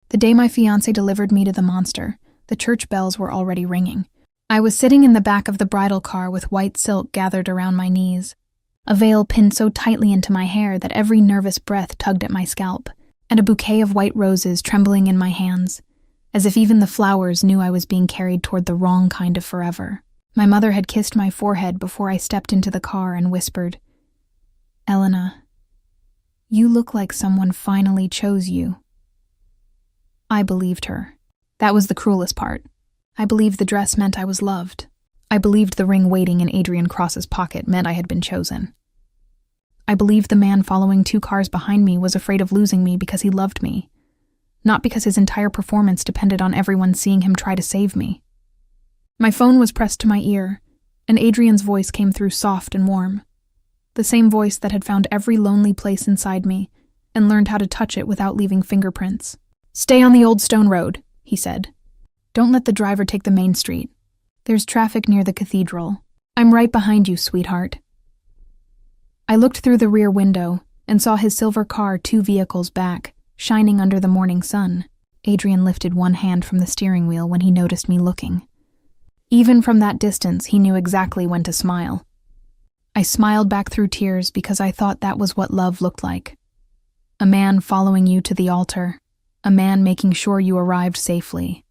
The day my fiancé delivered me to the monster, the church bells were already ringing. I was sitting in the back of the bridal car with white silk gathered around my knees, a veil pinned so tightly into my hair that every nervous breath tugged at my scalp, and a bouquet of white roses trembling in my hands, as if even the flowers knew I was being carried toward the wrong kind of forever. My mother had kissed my forehead before I stepped into the car and whispered, "Elena, you look like someone finally chose you." I believed her. That was the cruelest part. I believed the dress meant I was loved. I believed the ring waiting in Adrian Cross's pocket meant I had been chosen. I believed the man following 2 cars behind me was afraid of losing me because he loved me, not because his entire performance depended on everyone seeing him try to save me. My phone was pressed to my ear, and Adrian's voice came through soft and warm, the same voice that had found every lonely place inside me and learned how to touch it without leaving fingerprints. "Stay on the old stone road," he said. "Don't let the driver take the main street. There's traffic near the cathedral. I'm right behind you, sweetheart." I looked through the rear window and saw his silver car 2 vehicles back, shining under the morning sun. Adrian lifted one hand from the steering wheel when he noticed me looking. Even from that distance, he knew exactly when to smile. I smiled back through tears because I thought that was what love looked like. A man following you to the altar. A man making sure you arrived safely.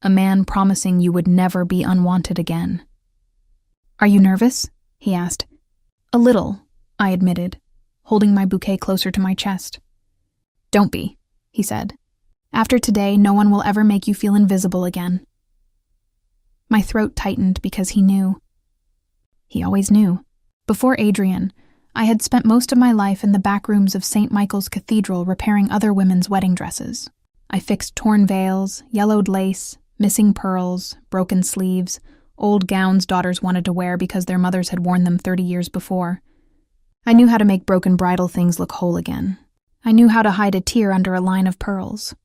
A man promising you would never be unwanted again. "Are you nervous?" he asked. "A little," I admitted, holding my bouquet closer to my chest. "Don't be," he said. "After today, no one will ever make you feel invisible again." My throat tightened because he knew. He always knew. Before Adrian, I had spent most of my life in the back rooms of St. Michael's Cathedral repairing other women's wedding dresses. I fixed torn veils, yellowed lace, missing pearls, broken sleeves, old gowns daughters wanted to wear because their mothers had worn them 30 years before. I knew how to make broken bridal things look whole again. I knew how to hide a tear under a line of pearls.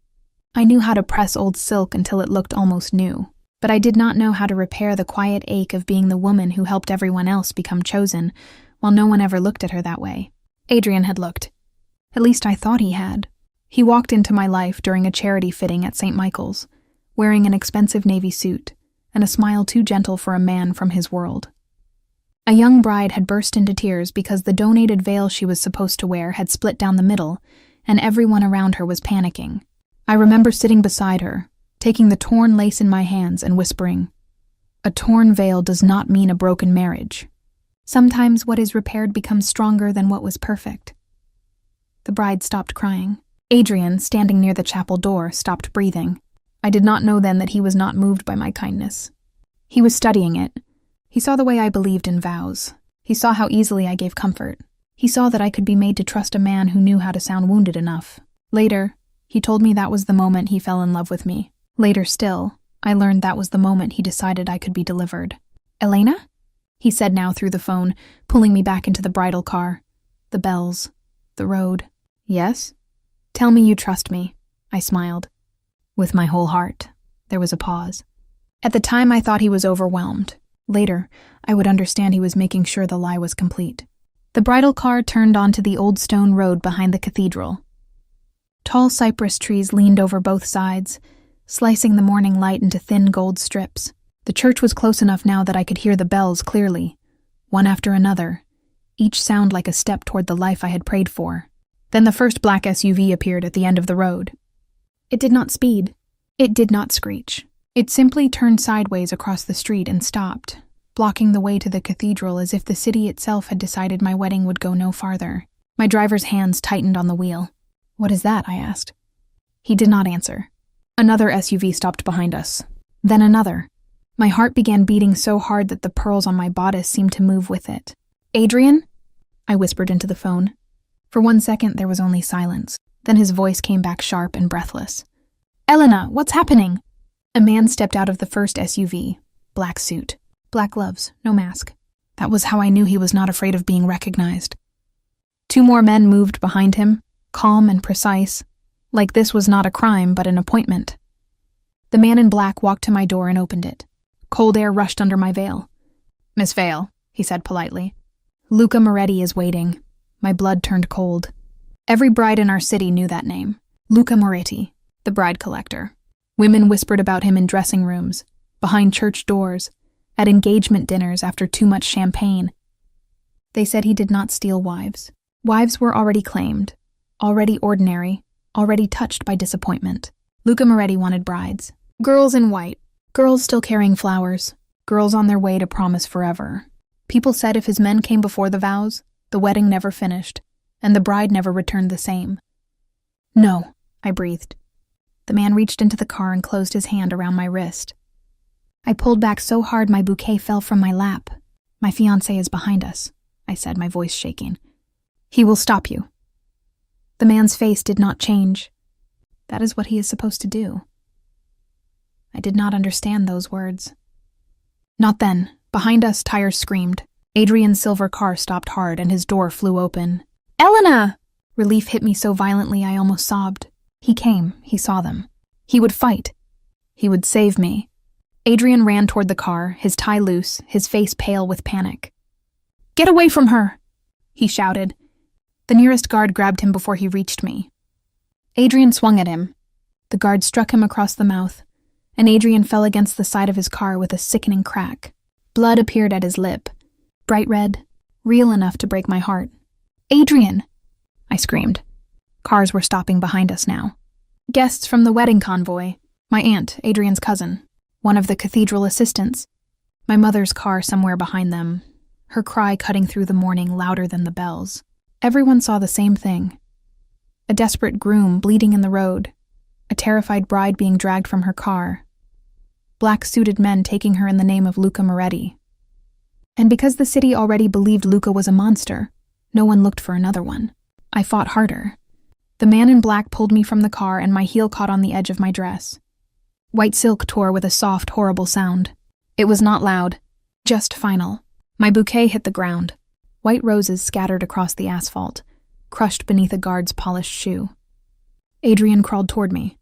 I knew how to press old silk until it looked almost new. But I did not know how to repair the quiet ache of being the woman who helped everyone else become chosen, while no one ever looked at her that way. Adrian had looked. At least I thought he had. He walked into my life during a charity fitting at St. Michael's, wearing an expensive navy suit and a smile too gentle for a man from his world. A young bride had burst into tears because the donated veil she was supposed to wear had split down the middle, and everyone around her was panicking. I remember sitting beside her, taking the torn lace in my hands and whispering, "A torn veil does not mean a broken marriage. Sometimes what is repaired becomes stronger than what was perfect." The bride stopped crying. Adrian, standing near the chapel door, stopped breathing. I did not know then that he was not moved by my kindness. He was studying it. He saw the way I believed in vows. He saw how easily I gave comfort. He saw that I could be made to trust a man who knew how to sound wounded enough. Later, he told me that was the moment he fell in love with me. Later still, I learned that was the moment he decided I could be delivered. "Elena?" he said now through the phone, pulling me back into the bridal car. The bells. The road. "Yes?" "Tell me you trust me," I smiled. "With my whole heart." There was a pause. At the time I thought he was overwhelmed. Later, I would understand he was making sure the lie was complete. The bridal car turned onto the old stone road behind the cathedral. Tall cypress trees leaned over both sides, slicing the morning light into thin gold strips. The church was close enough now that I could hear the bells clearly, one after another, each sound like a step toward the life I had prayed for. Then the first black SUV appeared at the end of the road. It did not speed. It did not screech. It simply turned sideways across the street and stopped, blocking the way to the cathedral as if the city itself had decided my wedding would go no farther. My driver's hands tightened on the wheel. "What is that?" I asked. He did not answer. Another SUV stopped behind us. Then another. My heart began beating so hard that the pearls on my bodice seemed to move with it. "Adrian?" I whispered into the phone. For 1 second there was only silence. Then his voice came back sharp and breathless. "Elena, what's happening?" A man stepped out of the first SUV. Black suit. Black gloves. No mask. That was how I knew he was not afraid of being recognized. 2 more men moved behind him, calm and precise, like this was not a crime but an appointment. The man in black walked to my door and opened it. Cold air rushed under my veil. "Miss Vale," he said politely. "Luca Moretti is waiting." My blood turned cold. Every bride in our city knew that name. Luca Moretti. The bride collector. Women whispered about him in dressing rooms, behind church doors, at engagement dinners after too much champagne. They said he did not steal wives. Wives were already claimed, already ordinary, already touched by disappointment. Luca Moretti wanted brides. Girls in white. Girls still carrying flowers. Girls on their way to promise forever. People said if his men came before the vows, the wedding never finished, and the bride never returned the same. No, I breathed. The man reached into the car and closed his hand around my wrist. I pulled back so hard my bouquet fell from my lap. My fiancé is behind us, I said, my voice shaking. He will stop you. The man's face did not change. That is what he is supposed to do. I did not understand those words. Not then. Behind us, tires screamed. Adrian's silver car stopped hard and his door flew open. Elena! Relief hit me so violently I almost sobbed. He came. He saw them. He would fight. He would save me. Adrian ran toward the car, his tie loose, his face pale with panic. Get away from her! He shouted. The nearest guard grabbed him before he reached me. Adrian swung at him. The guard struck him across the mouth, and Adrian fell against the side of his car with a sickening crack. Blood appeared at his lip, bright red, real enough to break my heart. Adrian! I screamed. Cars were stopping behind us now. Guests from the wedding convoy, my aunt, Adrian's cousin, one of the cathedral assistants, my mother's car somewhere behind them, her cry cutting through the morning louder than the bells. Everyone saw the same thing. A desperate groom bleeding in the road, a terrified bride being dragged from her car, black-suited men taking her in the name of Luca Moretti. And because the city already believed Luca was a monster, no one looked for another one. I fought harder. The man in black pulled me from the car and my heel caught on the edge of my dress. White silk tore with a soft, horrible sound. It was not loud, just final. My bouquet hit the ground. White roses scattered across the asphalt, crushed beneath a guard's polished shoe. Adrian crawled toward me.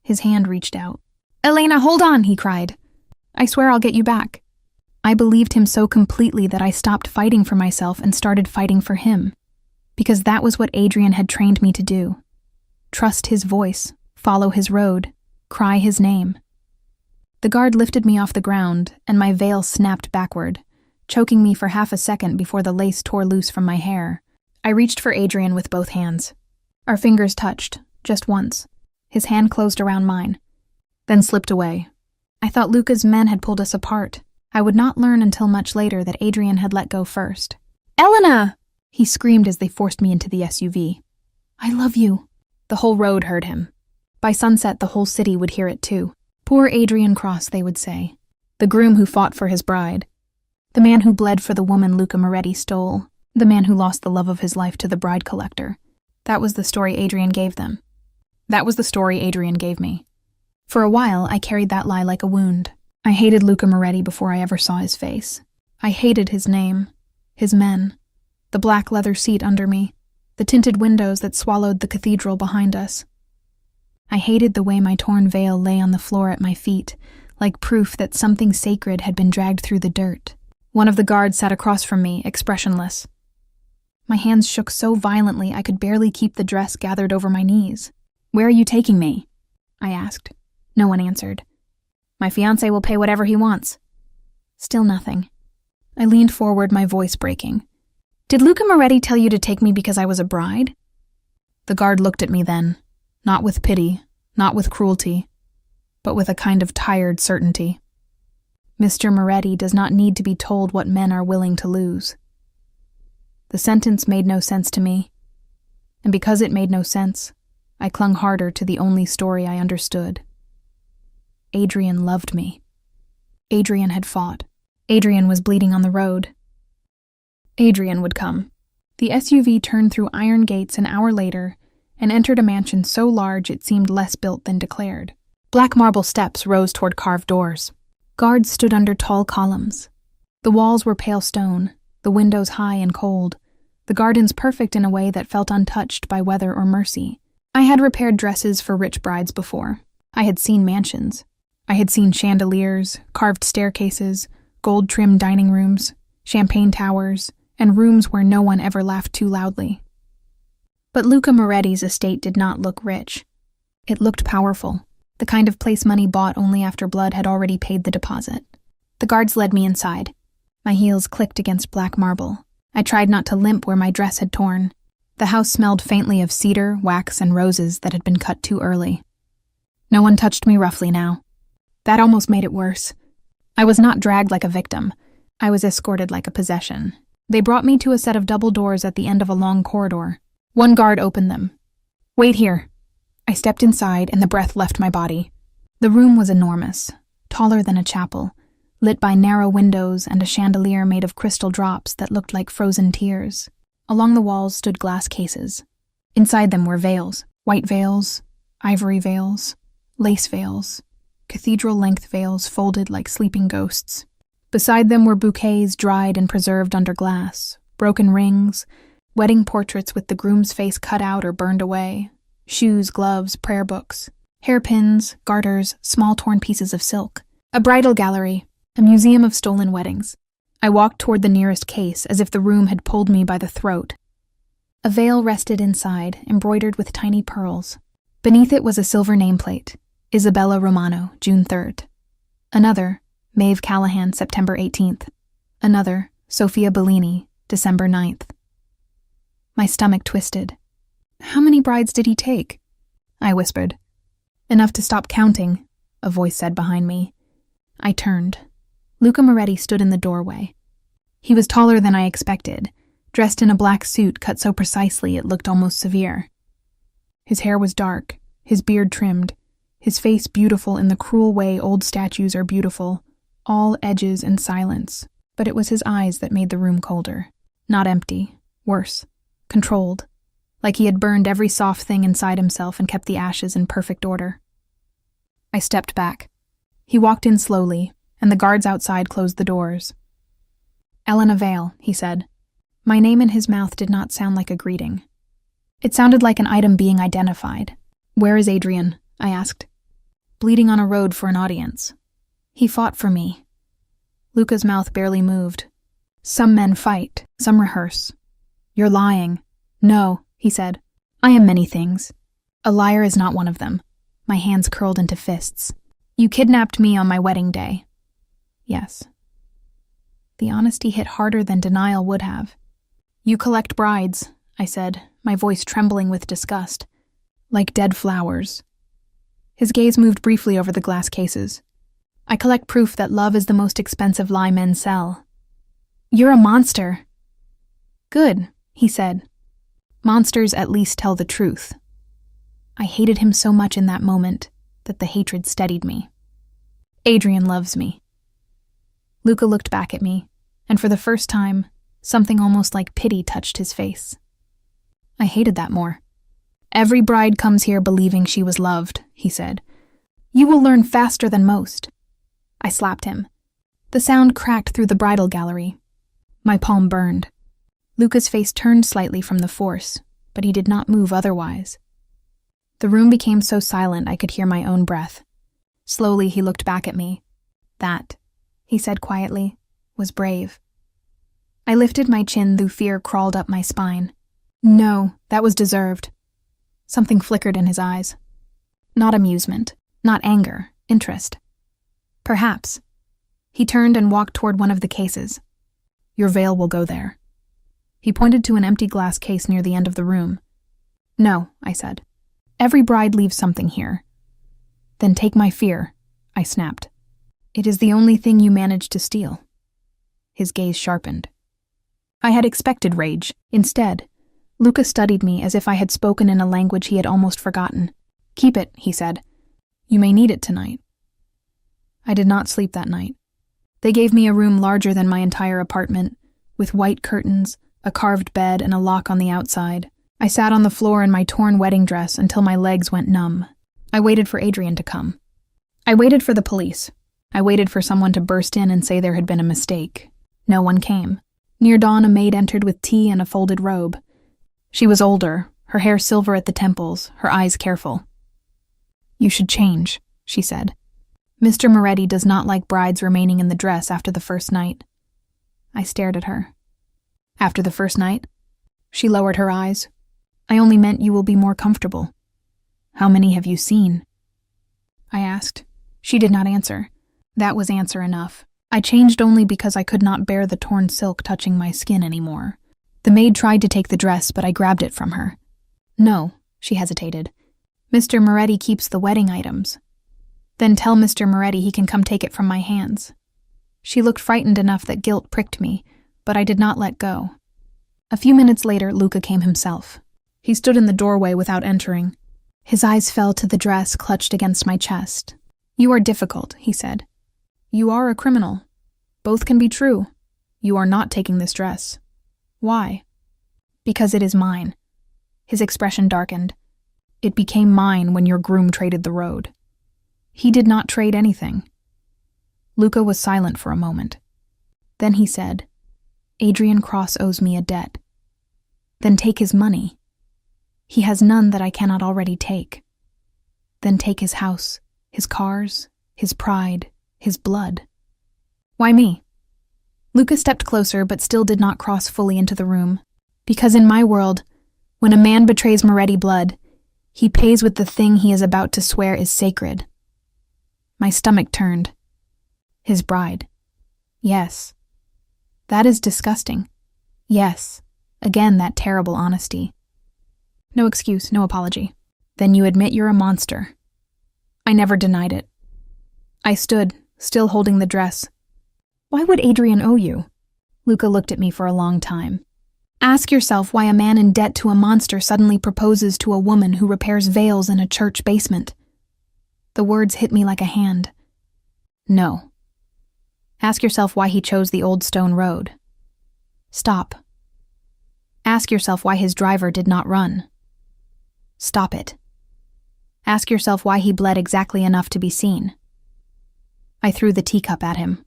His hand reached out. Elena, hold on, he cried. I swear I'll get you back. I believed him so completely that I stopped fighting for myself and started fighting for him. Because that was what Adrian had trained me to do. Trust his voice, follow his road, cry his name. The guard lifted me off the ground, and my veil snapped backward, choking me for half a second before the lace tore loose from my hair. I reached for Adrian with both hands. Our fingers touched, just once. His hand closed around mine, then slipped away. I thought Luca's men had pulled us apart. I would not learn until much later that Adrian had let go first. Elena! He screamed as they forced me into the SUV. I love you. The whole road heard him. By sunset, the whole city would hear it too. Poor Adrian Cross, they would say. The groom who fought for his bride. The man who bled for the woman Luca Moretti stole. The man who lost the love of his life to the bride collector. That was the story Adrian gave them. That was the story Adrian gave me. For a while, I carried that lie like a wound. I hated Luca Moretti before I ever saw his face. I hated his name, his men, the black leather seat under me, the tinted windows that swallowed the cathedral behind us. I hated the way my torn veil lay on the floor at my feet, like proof that something sacred had been dragged through the dirt. One of the guards sat across from me, expressionless. My hands shook so violently I could barely keep the dress gathered over my knees. Where are you taking me? I asked. No one answered. My fiancé will pay whatever he wants. Still nothing. I leaned forward, my voice breaking. Did Luca Moretti tell you to take me because I was a bride? The guard looked at me then, not with pity, not with cruelty, but with a kind of tired certainty. Mr. Moretti does not need to be told what men are willing to lose. The sentence made no sense to me, and because it made no sense, I clung harder to the only story I understood. Adrian loved me. Adrian had fought. Adrian was bleeding on the road. Adrian would come. The SUV turned through iron gates an hour later and entered a mansion so large it seemed less built than declared. Black marble steps rose toward carved doors. Guards stood under tall columns. The walls were pale stone, the windows high and cold, the gardens perfect in a way that felt untouched by weather or mercy. I had repaired dresses for rich brides before. I had seen mansions. I had seen chandeliers, carved staircases, gold-trimmed dining rooms, champagne towers, and rooms where no one ever laughed too loudly. But Luca Moretti's estate did not look rich. It looked powerful, the kind of place money bought only after blood had already paid the deposit. The guards led me inside. My heels clicked against black marble. I tried not to limp where my dress had torn. The house smelled faintly of cedar, wax, and roses that had been cut too early. No one touched me roughly now. That almost made it worse. I was not dragged like a victim. I was escorted like a possession. They brought me to a set of double doors at the end of a long corridor. One guard opened them. "Wait here." I stepped inside and the breath left my body. The room was enormous, taller than a chapel, lit by narrow windows and a chandelier made of crystal drops that looked like frozen tears. Along the walls stood glass cases. Inside them were veils, white veils, ivory veils, lace veils, cathedral-length veils folded like sleeping ghosts. Beside them were bouquets dried and preserved under glass, broken rings, wedding portraits with the groom's face cut out or burned away, shoes, gloves, prayer books, hairpins, garters, small torn pieces of silk, a bridal gallery, a museum of stolen weddings. I walked toward the nearest case as if the room had pulled me by the throat. A veil rested inside, embroidered with tiny pearls. Beneath it was a silver nameplate, Isabella Romano, June 3rd. Another, Maeve Callahan, September 18th. Another, Sophia Bellini, December 9th. My stomach twisted. "How many brides did he take?" I whispered. "Enough to stop counting," a voice said behind me. I turned. Luca Moretti stood in the doorway. He was taller than I expected, dressed in a black suit cut so precisely it looked almost severe. His hair was dark, his beard trimmed, his face beautiful in the cruel way old statues are beautiful, all edges and silence, but it was his eyes that made the room colder. Not empty, worse, controlled, like he had burned every soft thing inside himself and kept the ashes in perfect order. I stepped back. He walked in slowly, and the guards outside closed the doors. "Elena Vale," he said. My name in his mouth did not sound like a greeting. It sounded like an item being identified. "Where is Adrian?" I asked. "Bleeding on a road for an audience. He fought for me." Luca's mouth barely moved. "Some men fight, some rehearse." "You're lying." "No," he said. "I am many things. A liar is not one of them." My hands curled into fists. "You kidnapped me on my wedding day." "Yes." The honesty hit harder than denial would have. "You collect brides," I said, my voice trembling with disgust. "Like dead flowers." His gaze moved briefly over the glass cases. "I collect proof that love is the most expensive lie men sell." "You're a monster." "Good," he said. "Monsters at least tell the truth." I hated him so much in that moment that the hatred steadied me. "Adrian loves me." Luca looked back at me, and for the first time, something almost like pity touched his face. I hated that more. "Every bride comes here believing she was loved," he said. "You will learn faster than most." I slapped him. The sound cracked through the bridal gallery. My palm burned. Luca's face turned slightly from the force, but he did not move otherwise. The room became so silent I could hear my own breath. Slowly he looked back at me. "That," he said quietly, "was brave." I lifted my chin though fear crawled up my spine. "No, that was deserved." Something flickered in his eyes. Not amusement, not anger, interest. "Perhaps." He turned and walked toward one of the cases. "Your veil will go there." He pointed to an empty glass case near the end of the room. "No," I said. "Every bride leaves something here." "Then take my fear," I snapped. "It is the only thing you managed to steal." His gaze sharpened. I had expected rage. Instead, Luca studied me as if I had spoken in a language he had almost forgotten. "Keep it," he said. "You may need it tonight." I did not sleep that night. They gave me a room larger than my entire apartment, with white curtains, a carved bed, and a lock on the outside. I sat on the floor in my torn wedding dress until my legs went numb. I waited for Adrian to come. I waited for the police. I waited for someone to burst in and say there had been a mistake. No one came. Near dawn, a maid entered with tea and a folded robe. She was older, her hair silver at the temples, her eyes careful. "You should change," she said. "Mr. Moretti does not like brides remaining in the dress after the first night." I stared at her. "After the first night?" She lowered her eyes. "I only meant you will be more comfortable." "How many have you seen?" I asked. She did not answer. That was answer enough. I changed only because I could not bear the torn silk touching my skin anymore. The maid tried to take the dress, but I grabbed it from her. "No," she hesitated. "Mr. Moretti keeps the wedding items." "Then tell Mr. Moretti he can come take it from my hands." She looked frightened enough that guilt pricked me, but I did not let go. A few minutes later, Luca came himself. He stood in the doorway without entering. His eyes fell to the dress clutched against my chest. "You are difficult," he said. "You are a criminal. Both can be true. You are not taking this dress." "Why?" "Because it is mine." His expression darkened. "It became mine when your groom traded the road." "He did not trade anything." Luca was silent for a moment. Then he said, "Adrian Cross owes me a debt." "Then take his money." "He has none that I cannot already take." "Then take his house, his cars, his pride, his blood." "Why me?" Luca stepped closer but still did not cross fully into the room. "Because in my world, when a man betrays Moretti blood, he pays with the thing he is about to swear is sacred." My stomach turned. His bride. Yes. That is disgusting. Yes. Again, that terrible honesty. No excuse, no apology. "Then you admit you're a monster." I never denied it. I stood, still holding the dress. "Why would Adrian owe you?" Luca looked at me for a long time. "Ask yourself why a man in debt to a monster suddenly proposes to a woman who repairs veils in a church basement." The words hit me like a hand. "No." "Ask yourself why he chose the old stone road." "Stop." "Ask yourself why his driver did not run." "Stop it." "Ask yourself why he bled exactly enough to be seen." I threw the teacup at him.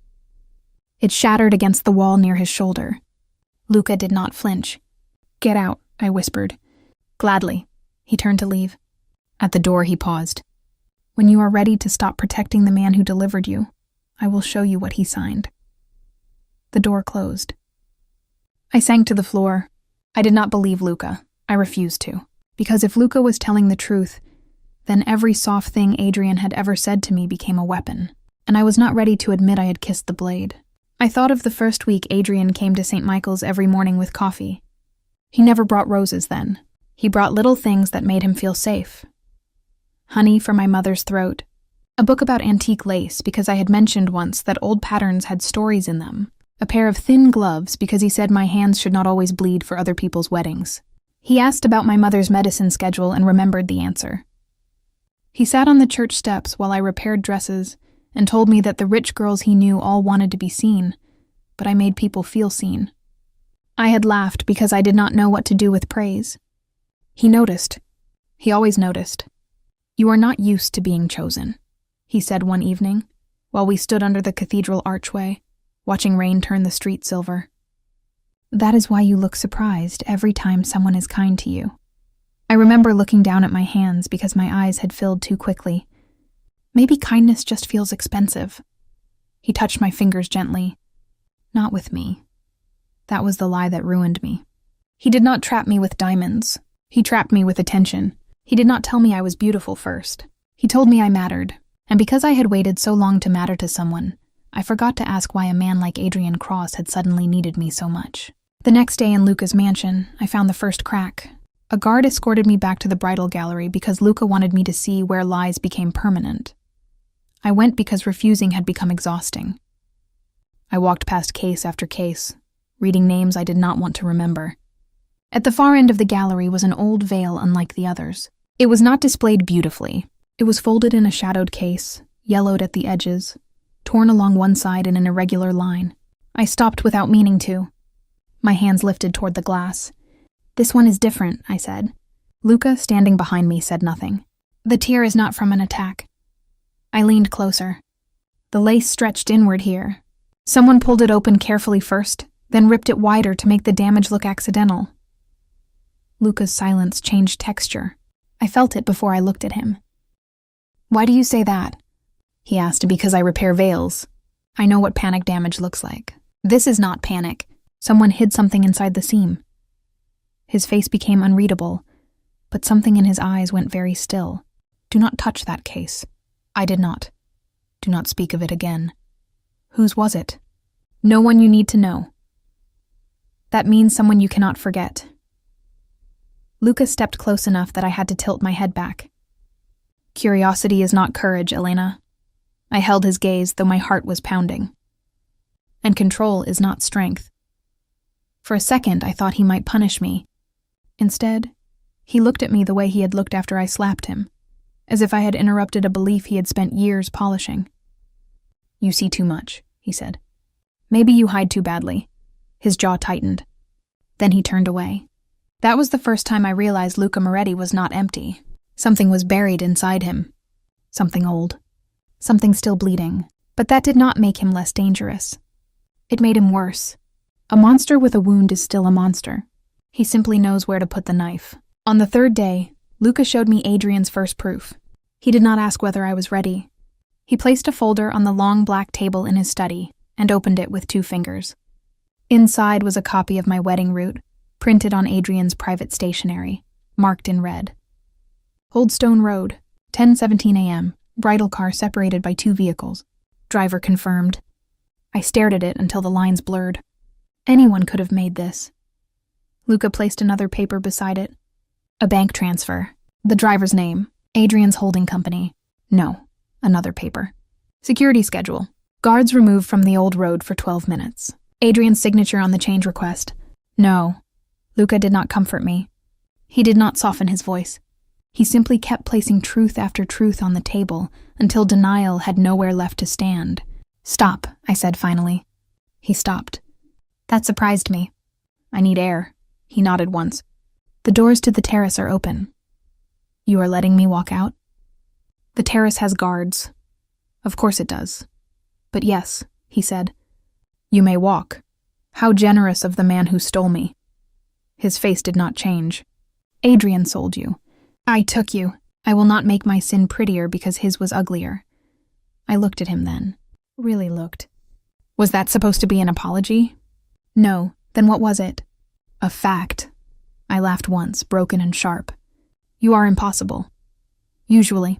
It shattered against the wall near his shoulder. Luca did not flinch. "Get out," I whispered. "Gladly." He turned to leave. At the door he paused. "When you are ready to stop protecting the man who delivered you, I will show you what he signed." The door closed. I sank to the floor. I did not believe Luca. I refused to. Because if Luca was telling the truth, then every soft thing Adrian had ever said to me became a weapon, and I was not ready to admit I had kissed the blade. I thought of the first week Adrian came to St. Michael's every morning with coffee. He never brought roses then. He brought little things that made him feel safe. Honey for my mother's throat. A book about antique lace because I had mentioned once that old patterns had stories in them. A pair of thin gloves because he said my hands should not always bleed for other people's weddings. He asked about my mother's medicine schedule and remembered the answer. He sat on the church steps while I repaired dresses and told me that the rich girls he knew all wanted to be seen, but I made people feel seen. I had laughed because I did not know what to do with praise. He noticed. He always noticed. "You are not used to being chosen," he said one evening, while we stood under the cathedral archway, watching rain turn the street silver. "That is why you look surprised every time someone is kind to you." I remember looking down at my hands because my eyes had filled too quickly. Maybe kindness just feels expensive. He touched my fingers gently. Not with me. That was the lie that ruined me. He did not trap me with diamonds. He trapped me with attention. He did not tell me I was beautiful first. He told me I mattered, and because I had waited so long to matter to someone, I forgot to ask why a man like Adrian Cross had suddenly needed me so much. The next day in Luca's mansion, I found the first crack. A guard escorted me back to the bridal gallery because Luca wanted me to see where lies became permanent. I went because refusing had become exhausting. I walked past case after case, reading names I did not want to remember. At the far end of the gallery was an old veil unlike the others. It was not displayed beautifully. It was folded in a shadowed case, yellowed at the edges, torn along one side in an irregular line. I stopped without meaning to. My hands lifted toward the glass. "This one is different," I said. Luca, standing behind me, said nothing. "The tear is not from an attack." I leaned closer. The lace stretched inward here. Someone pulled it open carefully first, then ripped it wider to make the damage look accidental. Luca's silence changed texture. I felt it before I looked at him. "Why do you say that?" he asked. "Because I repair veils. I know what panic damage looks like. This is not panic. Someone hid something inside the seam." His face became unreadable, but something in his eyes went very still. Do not touch that case. I did not. Do not speak of it again. Whose was it? No one you need to know. That means someone you cannot forget. Luca stepped close enough that I had to tilt my head back. Curiosity is not courage, Elena. I held his gaze, though my heart was pounding. And control is not strength. For a second, I thought he might punish me. Instead, he looked at me the way he had looked after I slapped him, as if I had interrupted a belief he had spent years polishing. You see too much, he said. Maybe you hide too badly. His jaw tightened. Then he turned away. That was the first time I realized Luca Moretti was not empty. Something was buried inside him. Something old. Something still bleeding. But that did not make him less dangerous. It made him worse. A monster with a wound is still a monster. He simply knows where to put the knife. On the third day, Luca showed me Adrian's first proof. He did not ask whether I was ready. He placed a folder on the long black table in his study and opened it with 2 fingers. Inside was a copy of my wedding route, printed on Adrian's private stationery, marked in red. Old Stone Road, 10:17 a.m., bridal car separated by 2 vehicles. Driver confirmed. I stared at it until the lines blurred. Anyone could have made this. Luca placed another paper beside it. A bank transfer. The driver's name. Adrian's holding company. No, another paper. Security schedule. Guards removed from the old road for 12 minutes. Adrian's signature on the change request. No. Luca did not comfort me. He did not soften his voice. He simply kept placing truth after truth on the table until denial had nowhere left to stand. Stop, I said finally. He stopped. That surprised me. I need air. He nodded once. The doors to the terrace are open. You are letting me walk out? The terrace has guards. Of course it does. But yes, he said. You may walk. How generous of the man who stole me. His face did not change. Adrian sold you. I took you. I will not make my sin prettier because his was uglier. I looked at him then. Really looked. Was that supposed to be an apology? No. Then what was it? A fact. I laughed once, broken and sharp. You are impossible. Usually.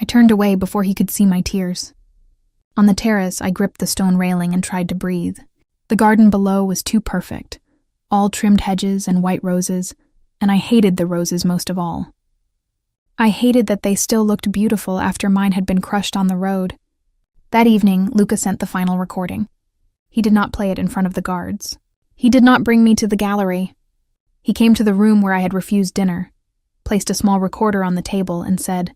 I turned away before he could see my tears. On the terrace, I gripped the stone railing and tried to breathe. The garden below was too perfect. All trimmed hedges and white roses, and I hated the roses most of all. I hated that they still looked beautiful after mine had been crushed on the road. That evening, Luca sent the final recording. He did not play it in front of the guards. He did not bring me to the gallery. He came to the room where I had refused dinner, placed a small recorder on the table, and said,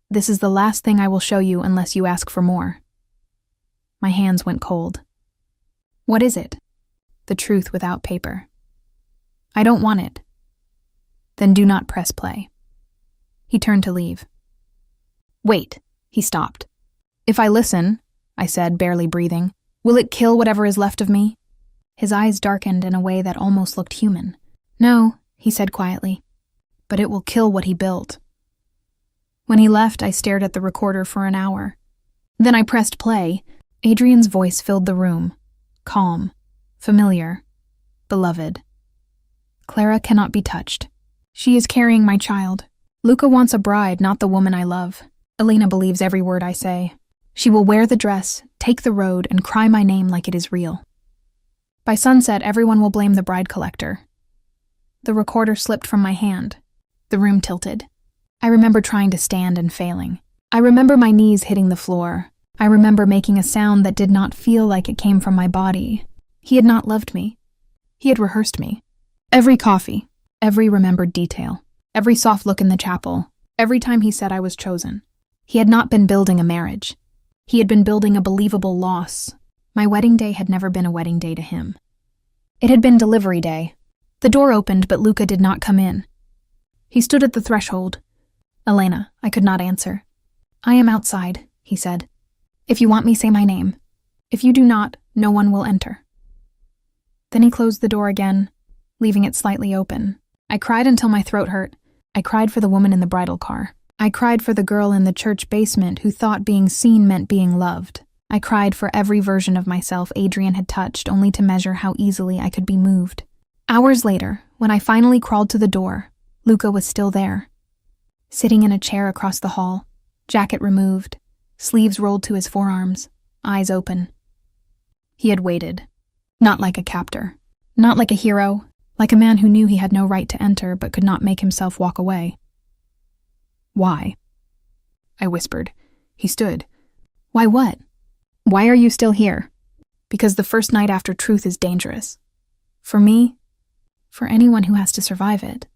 "This is the last thing I will show you unless you ask for more." My hands went cold. What is it? The truth without paper. I don't want it. Then do not press play. He turned to leave. Wait, he stopped. If I listen, I said, barely breathing, will it kill whatever is left of me? His eyes darkened in a way that almost looked human. No, he said quietly, but it will kill what he built. When he left, I stared at the recorder for an hour. Then I pressed play. Adrian's voice filled the room. Calm, familiar, beloved. Clara cannot be touched. She is carrying my child. Luca wants a bride, not the woman I love. Elena believes every word I say. She will wear the dress, take the road, and cry my name like it is real. By sunset, everyone will blame the bride collector. The recorder slipped from my hand. The room tilted. I remember trying to stand and failing. I remember my knees hitting the floor. I remember making a sound that did not feel like it came from my body. He had not loved me. He had rehearsed me. Every coffee, every remembered detail, every soft look in the chapel, every time he said I was chosen. He had not been building a marriage. He had been building a believable loss. My wedding day had never been a wedding day to him. It had been delivery day. The door opened, but Luca did not come in. He stood at the threshold. Elena, I could not answer. I am outside, he said. If you want me, say my name. If you do not, no one will enter. Then he closed the door again, leaving it slightly open. I cried until my throat hurt. I cried for the woman in the bridal car. I cried for the girl in the church basement who thought being seen meant being loved. I cried for every version of myself Adrian had touched, only to measure how easily I could be moved. Hours later, when I finally crawled to the door, Luca was still there. sitting in a chair across the hall, jacket removed, sleeves rolled to his forearms, eyes open. He had waited, not like a captor, not like a hero, like a man who knew he had no right to enter but could not make himself walk away. "Why?" I whispered. He stood. "Why what? Why are you still here?" "Because the first night after truth is dangerous. For me, for anyone who has to survive it."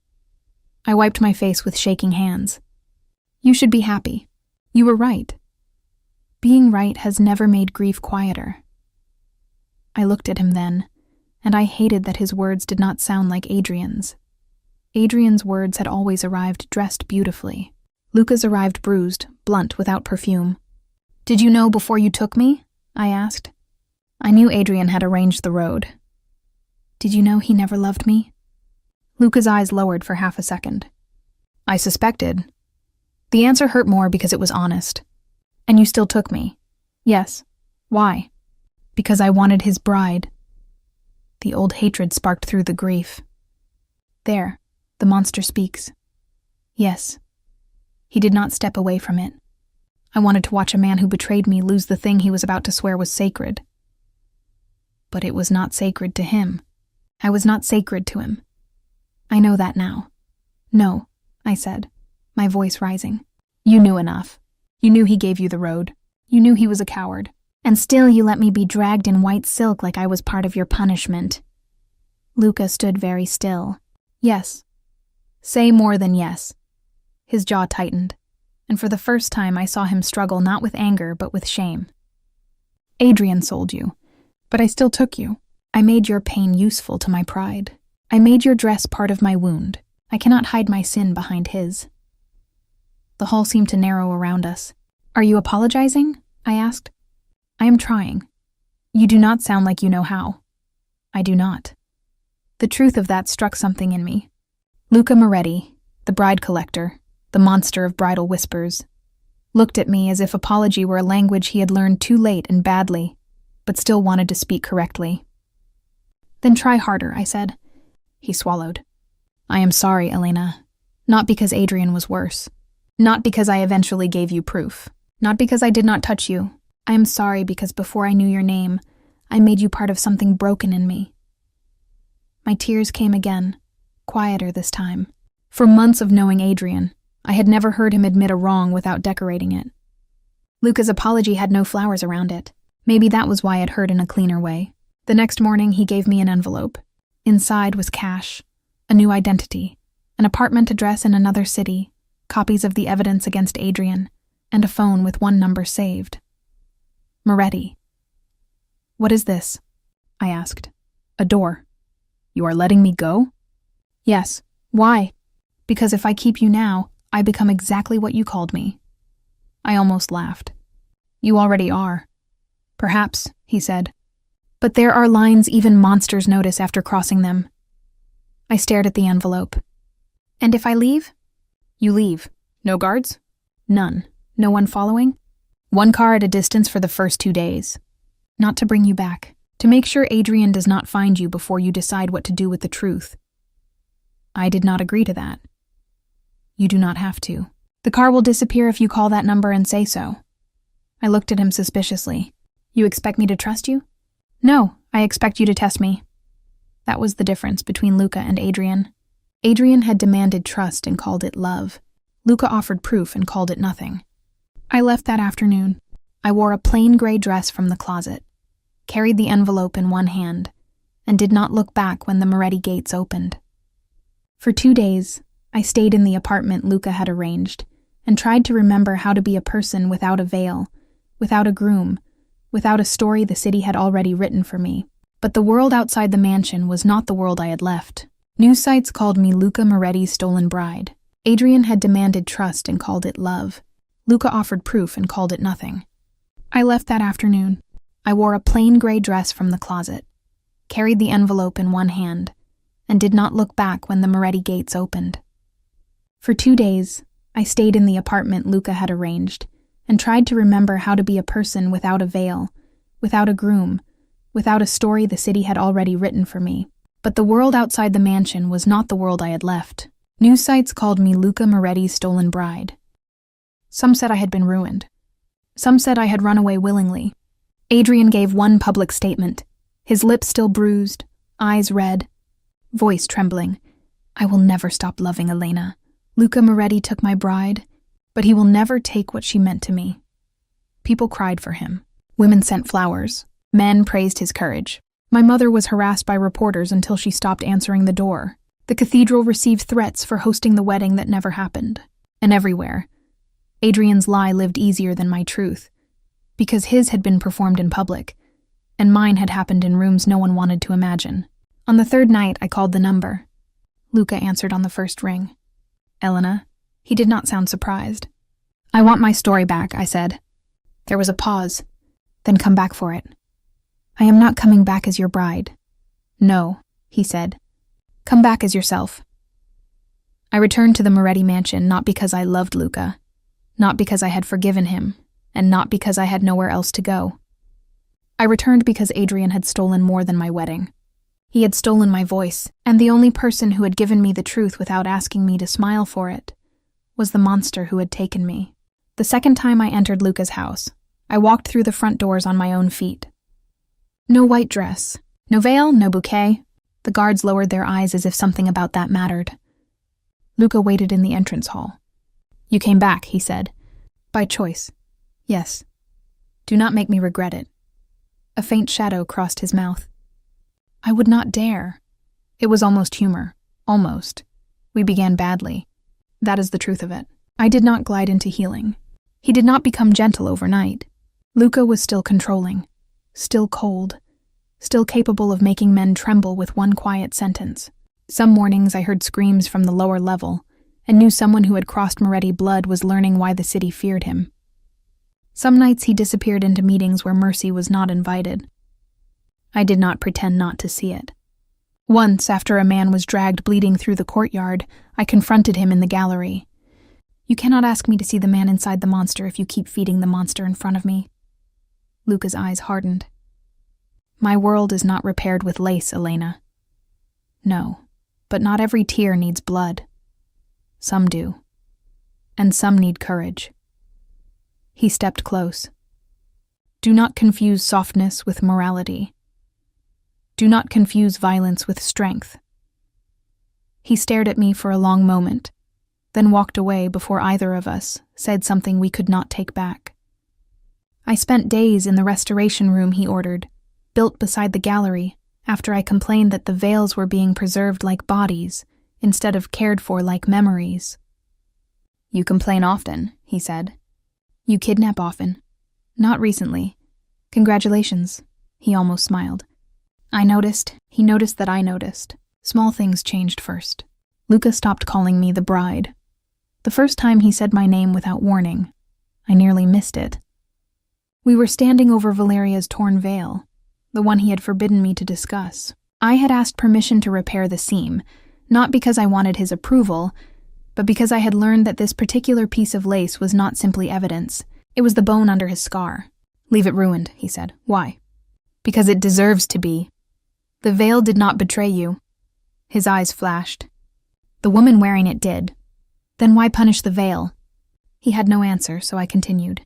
I wiped my face with shaking hands. "You should be happy. You were right. Being right has never made grief quieter." I looked at him then, and I hated that his words did not sound like Adrian's. Adrian's words had always arrived dressed beautifully. Luca's arrived bruised, blunt, without perfume. "Did you know before you took me?" I asked. I knew Adrian had arranged the road. "Did you know he never loved me?" Luca's eyes lowered for half a second. "I suspected." The answer hurt more because it was honest. "And you still took me?" "Yes." "Why?" "Because I wanted his bride." The old hatred sparked through the grief. "There, the monster speaks." "Yes." He did not step away from it. "I wanted to watch a man who betrayed me lose the thing he was about to swear was sacred." But it was not sacred to him. I was not sacred to him. I know that now. "No," I said, my voice rising. "You knew enough. You knew he gave you the road. You knew he was a coward. And still you let me be dragged in white silk like I was part of your punishment." Luca stood very still. "Yes." "Say more than yes." His jaw tightened, and for the first time I saw him struggle not with anger but with shame. "Adrian sold you, but I still took you. I made your pain useful to my pride. I made your dress part of my wound. I cannot hide my sin behind his." The hall seemed to narrow around us. "Are you apologizing?" I asked. "I am trying." "You do not sound like you know how." "I do not." The truth of that struck something in me. Luca Moretti, the bride collector, the monster of bridal whispers, looked at me as if apology were a language he had learned too late and badly, but still wanted to speak correctly. "Then try harder," I said. He swallowed. "I am sorry, Elena. Not because Adrian was worse. Not because I eventually gave you proof. Not because I did not touch you. I am sorry because before I knew your name, I made you part of something broken in me." My tears came again, quieter this time. For months of knowing Adrian, I had never heard him admit a wrong without decorating it. Luca's apology had no flowers around it. Maybe that was why it hurt in a cleaner way. The next morning, he gave me an envelope. Inside was cash, a new identity, an apartment address in another city, copies of the evidence against Adrian, and a phone with one number saved. Moretti. "What is this?" I asked. "A door." "You are letting me go?" "Yes." "Why?" "Because if I keep you now, I become exactly what you called me." I almost laughed. "You already are." "Perhaps," he said. "But there are lines even monsters notice after crossing them." I stared at the envelope. "And if I leave?" "You leave. No guards?" "None. No one following?" "One car at a distance for the first 2 days. Not to bring you back. To make sure Adrian does not find you before you decide what to do with the truth." I did not agree to that. "You do not have to. The car will disappear if you call that number and say so." I looked at him suspiciously. "You expect me to trust you?" "No, I expect you to test me." That was the difference between Luca and Adrian. Adrian had demanded trust and called it love. Luca offered proof and called it nothing. I left that afternoon. I wore a plain gray dress from the closet, carried the envelope in one hand, and did not look back when the Moretti gates opened. For 2 days, I stayed in the apartment Luca had arranged and tried to remember how to be a person without a veil, without a groom, without a story the city had already written for me. But the world outside the mansion was not the world I had left. News sites called me Luca Moretti's stolen bride. Adrian had demanded trust and called it love. Luca offered proof and called it nothing. I left that afternoon. I wore a plain gray dress from the closet, carried the envelope in one hand, and did not look back when the Moretti gates opened. For 2 days, I stayed in the apartment Luca had arranged and tried to remember how to be a person without a veil, without a groom, without a story the city had already written for me. But the world outside the mansion was not the world I had left. News sites called me Luca Moretti's stolen bride. Some said I had been ruined. Some said I had run away willingly. Adrian gave one public statement, his lips still bruised, eyes red, voice trembling. I will never stop loving Elena. Luca Moretti took my bride, but he will never take what she meant to me. People cried for him. Women sent flowers. Men praised his courage. My mother was harassed by reporters until she stopped answering the door. The cathedral received threats for hosting the wedding that never happened. And everywhere, Adrian's lie lived easier than my truth, because his had been performed in public, and mine had happened in rooms no one wanted to imagine. On the third night, I called the number. Luca answered on the first ring. Elena? He did not sound surprised. I want my story back, I said. There was a pause. Then come back for it. I am not coming back as your bride. No, he said. Come back as yourself. I returned to the Moretti mansion not because I loved Luca, not because I had forgiven him, and not because I had nowhere else to go. I returned because Adrian had stolen more than my wedding. He had stolen my voice, and the only person who had given me the truth without asking me to smile for it was the monster who had taken me. The second time I entered Luca's house, I walked through the front doors on my own feet. No white dress, no veil, no bouquet. The guards lowered their eyes as if something about that mattered. Luca waited in the entrance hall. You came back, he said. By choice. Yes. Do not make me regret it. A faint shadow crossed his mouth. I would not dare. It was almost humor. Almost. We began badly. That is the truth of it. I did not glide into healing. He did not become gentle overnight. Luca was still controlling, still cold, still capable of making men tremble with one quiet sentence. Some mornings I heard screams from the lower level and knew someone who had crossed Moretti blood was learning why the city feared him. Some nights he disappeared into meetings where mercy was not invited. I did not pretend not to see it. Once, after a man was dragged bleeding through the courtyard, I confronted him in the gallery. You cannot ask me to see the man inside the monster if you keep feeding the monster in front of me. Luca's eyes hardened. My world is not repaired with lace, Elena. No, but not every tear needs blood. Some do. And some need courage. He stepped close. Do not confuse softness with morality. Do not confuse violence with strength. He stared at me for a long moment, then walked away before either of us said something we could not take back. I spent days in the restoration room he ordered, built beside the gallery, after I complained that the veils were being preserved like bodies, instead of cared for like memories. You complain often, he said. You kidnap often. Not recently. Congratulations. He almost smiled. I noticed, he noticed that I noticed. Small things changed first. Luca stopped calling me the bride. The first time he said my name without warning, I nearly missed it. We were standing over Valeria's torn veil, the one he had forbidden me to discuss. I had asked permission to repair the seam, not because I wanted his approval, but because I had learned that this particular piece of lace was not simply evidence. It was the bone under his scar. Leave it ruined, he said. Why? Because it deserves to be. The veil did not betray you. His eyes flashed. The woman wearing it did. Then why punish the veil? He had no answer, so I continued.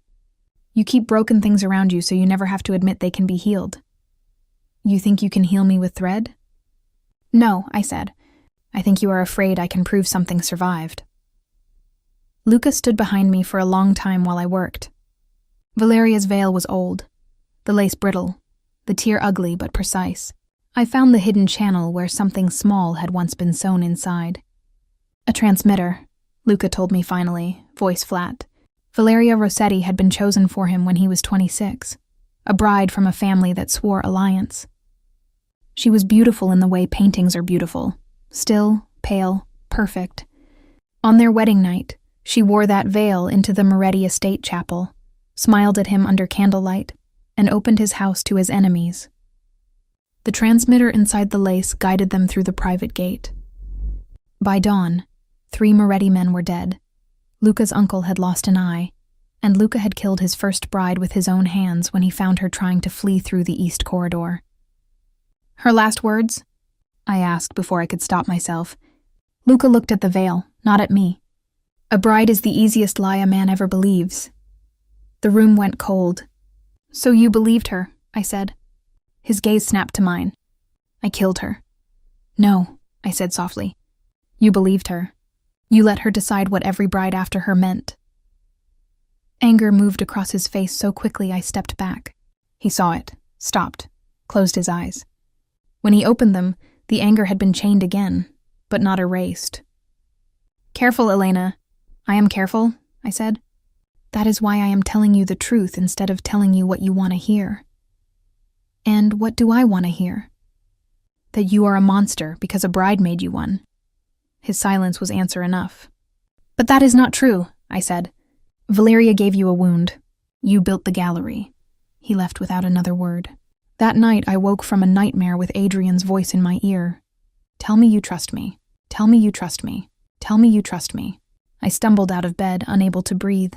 You keep broken things around you so you never have to admit they can be healed. You think you can heal me with thread? No, I said. I think you are afraid I can prove something survived. Luca stood behind me for a long time while I worked. Valeria's veil was old, the lace brittle, the tear ugly but precise. I found the hidden channel where something small had once been sewn inside. A transmitter, Luca told me finally, voice flat. Valeria Rossetti had been chosen for him when he was 26, a bride from a family that swore alliance. She was beautiful in the way paintings are beautiful, still, pale, perfect. On their wedding night, she wore that veil into the Moretti estate chapel, smiled at him under candlelight, and opened his house to his enemies. The transmitter inside the lace guided them through the private gate. By dawn, 3 Moretti men were dead. Luca's uncle had lost an eye, and Luca had killed his first bride with his own hands when he found her trying to flee through the east corridor. Her last words? I asked before I could stop myself. Luca looked at the veil, not at me. A bride is the easiest lie a man ever believes. The room went cold. So you believed her, I said. His gaze snapped to mine. I killed her. No, I said softly. You believed her. You let her decide what every bride after her meant. Anger moved across his face so quickly I stepped back. He saw it, stopped, closed his eyes. When he opened them, the anger had been chained again, but not erased. Careful, Elena. I am careful, I said. That is why I am telling you the truth instead of telling you what you want to hear. And what do I want to hear? That you are a monster because a bride made you one. His silence was answer enough. But that is not true, I said. Valeria gave you a wound. You built the gallery. He left without another word. That night I woke from a nightmare with Adrian's voice in my ear. Tell me you trust me. Tell me you trust me. Tell me you trust me. I stumbled out of bed, unable to breathe,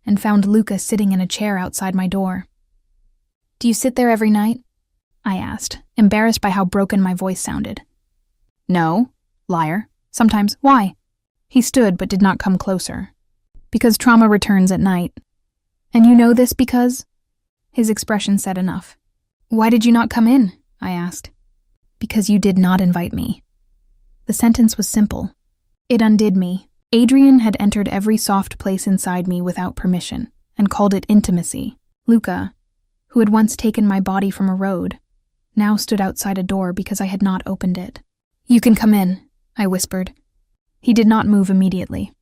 and found Luca sitting in a chair outside my door. Do you sit there every night? I asked, embarrassed by how broken my voice sounded. No, liar. Sometimes. Why? He stood but did not come closer. Because trauma returns at night. And you know this because? His expression said enough. Why did you not come in? I asked. Because you did not invite me. The sentence was simple. It undid me. Adrian had entered every soft place inside me without permission, and called it intimacy. Luca, who had once taken my body from a road, now stood outside a door because I had not opened it. You can come in, I whispered. He did not move immediately.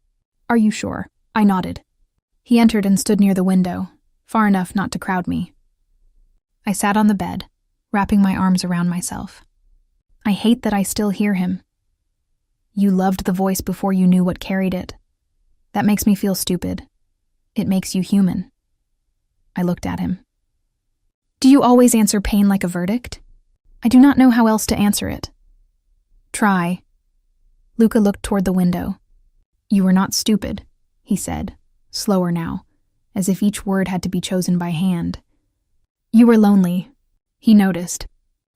Are you sure? I nodded. He entered and stood near the window, far enough not to crowd me. I sat on the bed, wrapping my arms around myself. I hate that I still hear him. You loved the voice before you knew what carried it. That makes me feel stupid. It makes you human. I looked at him. Do you always answer pain like a verdict? I do not know how else to answer it. Try. Luca looked toward the window. You were not stupid, he said, slower now, as if each word had to be chosen by hand. You were lonely. He noticed.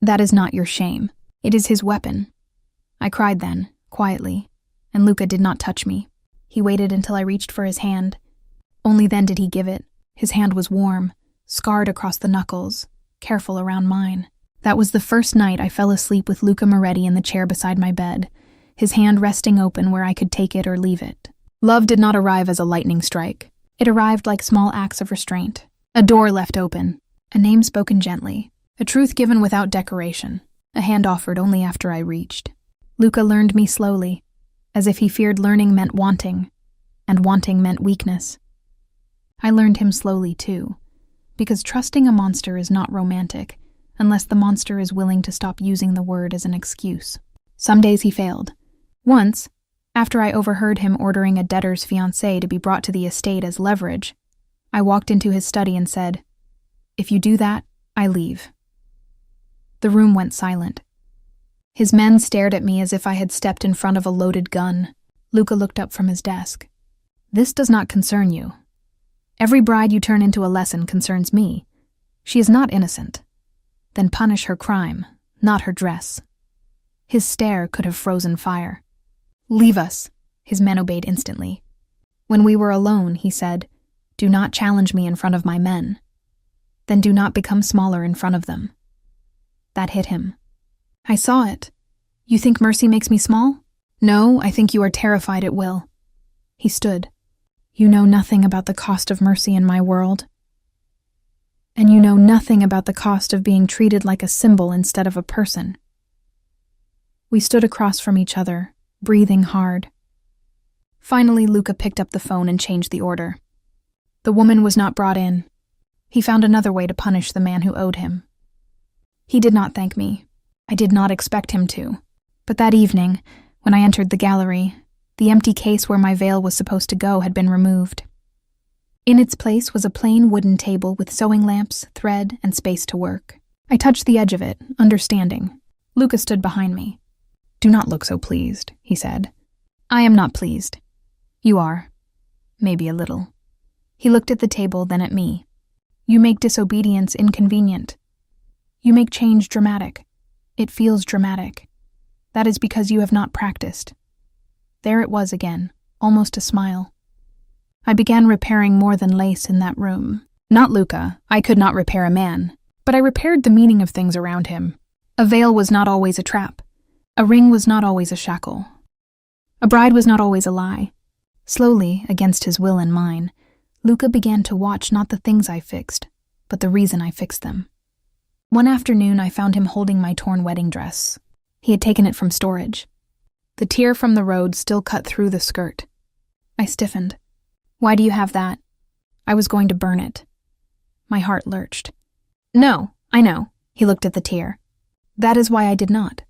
That is not your shame. It is his weapon. I cried then, quietly, and Luca did not touch me. He waited until I reached for his hand. Only then did he give it. His hand was warm, scarred across the knuckles, careful around mine. That was the first night I fell asleep with Luca Moretti in the chair beside my bed, his hand resting open where I could take it or leave it. Love did not arrive as a lightning strike. It arrived like small acts of restraint. A door left open, a name spoken gently, a truth given without decoration, a hand offered only after I reached. Luca learned me slowly, as if he feared learning meant wanting, and wanting meant weakness. I learned him slowly too, because trusting a monster is not romantic unless the monster is willing to stop using the word as an excuse. Some days he failed. Once, after I overheard him ordering a debtor's fiancé to be brought to the estate as leverage, I walked into his study and said, "If you do that, I leave." The room went silent. His men stared at me as if I had stepped in front of a loaded gun. Luca looked up from his desk. This does not concern you. Every bride you turn into a lesson concerns me. She is not innocent. Then punish her crime, not her dress. His stare could have frozen fire. Leave us. His men obeyed instantly. When we were alone, he said, "Do not challenge me in front of my men. Then do not become smaller in front of them." That hit him. I saw it. You think mercy makes me small? No, I think you are terrified it will. He stood. You know nothing about the cost of mercy in my world. And you know nothing about the cost of being treated like a symbol instead of a person. We stood across from each other, breathing hard. Finally, Luca picked up the phone and changed the order. The woman was not brought in. He found another way to punish the man who owed him. He did not thank me. I did not expect him to. But that evening, when I entered the gallery, the empty case where my veil was supposed to go had been removed. In its place was a plain wooden table with sewing lamps, thread, and space to work. I touched the edge of it, understanding. Luca stood behind me. Do not look so pleased, he said. I am not pleased. You are. Maybe a little. He looked at the table, then at me. You make disobedience inconvenient. You make change dramatic. It feels dramatic. That is because you have not practiced. There it was again, almost a smile. I began repairing more than lace in that room. Not Luca, I could not repair a man, but I repaired the meaning of things around him. A veil was not always a trap. A ring was not always a shackle. A bride was not always a lie. Slowly, against his will and mine, Luca began to watch not the things I fixed, but the reason I fixed them. One afternoon, I found him holding my torn wedding dress. He had taken it from storage. The tear from the road still cut through the skirt. I stiffened. Why do you have that? I was going to burn it. My heart lurched. No, I know. He looked at the tear. That is why I did not.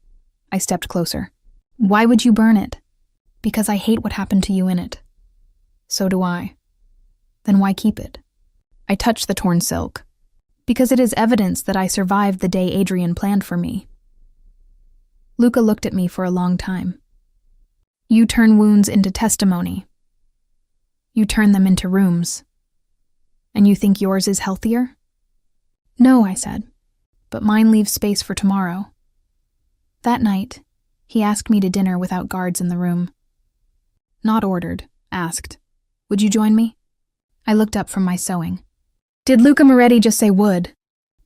I stepped closer. Why would you burn it? Because I hate what happened to you in it. So do I. Then why keep it? I touched the torn silk. Because it is evidence that I survived the day Adrian planned for me. Luca looked at me for a long time. You turn wounds into testimony. You turn them into rooms. And you think yours is healthier? No, I said, but mine leaves space for tomorrow. That night, he asked me to dinner without guards in the room. Not ordered, asked. Would you join me? I looked up from my sewing. Did Luca Moretti just say would?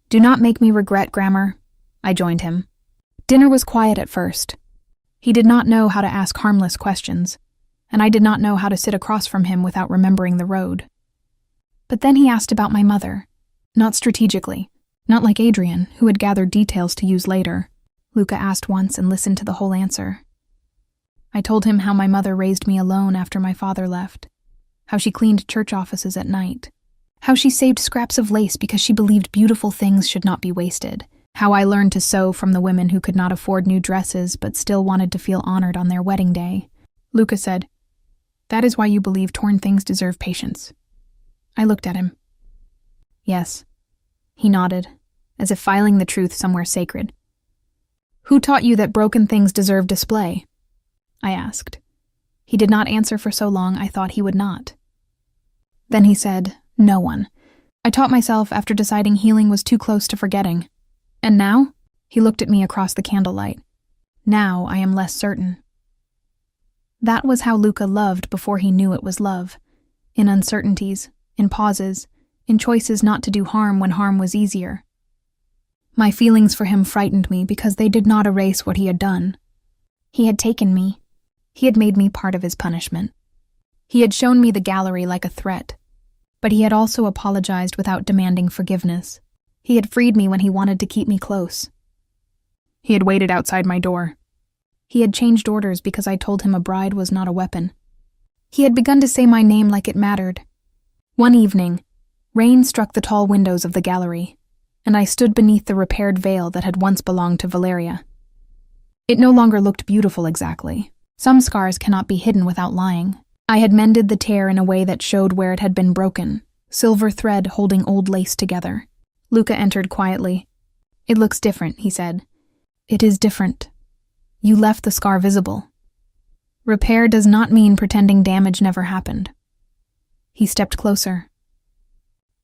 Do not make me regret grammar. I joined him. Dinner was quiet at first. He did not know how to ask harmless questions, and I did not know how to sit across from him without remembering the road. But then he asked about my mother. Not strategically, not like Adrian, who had gathered details to use later. Luca asked once and listened to the whole answer. I told him how my mother raised me alone after my father left, how she cleaned church offices at night, how she saved scraps of lace because she believed beautiful things should not be wasted, how I learned to sew from the women who could not afford new dresses but still wanted to feel honored on their wedding day. Luca said, "That is why you believe torn things deserve patience." I looked at him. Yes. He nodded, as if filing the truth somewhere sacred. Who taught you that broken things deserve display? I asked. He did not answer for so long I thought he would not. Then he said, no one. I taught myself after deciding healing was too close to forgetting. And now? He looked at me across the candlelight. Now I am less certain. That was how Luca loved before he knew it was love. In uncertainties, in pauses, in choices not to do harm when harm was easier. My feelings for him frightened me because they did not erase what he had done. He had taken me. He had made me part of his punishment. He had shown me the gallery like a threat, but he had also apologized without demanding forgiveness. He had freed me when he wanted to keep me close. He had waited outside my door. He had changed orders because I told him a bride was not a weapon. He had begun to say my name like it mattered. One evening, rain struck the tall windows of the gallery, and I stood beneath the repaired veil that had once belonged to Valeria. It no longer looked beautiful exactly. Some scars cannot be hidden without lying. I had mended the tear in a way that showed where it had been broken, silver thread holding old lace together. Luca entered quietly. It looks different, he said. It is different. You left the scar visible. Repair does not mean pretending damage never happened. He stepped closer.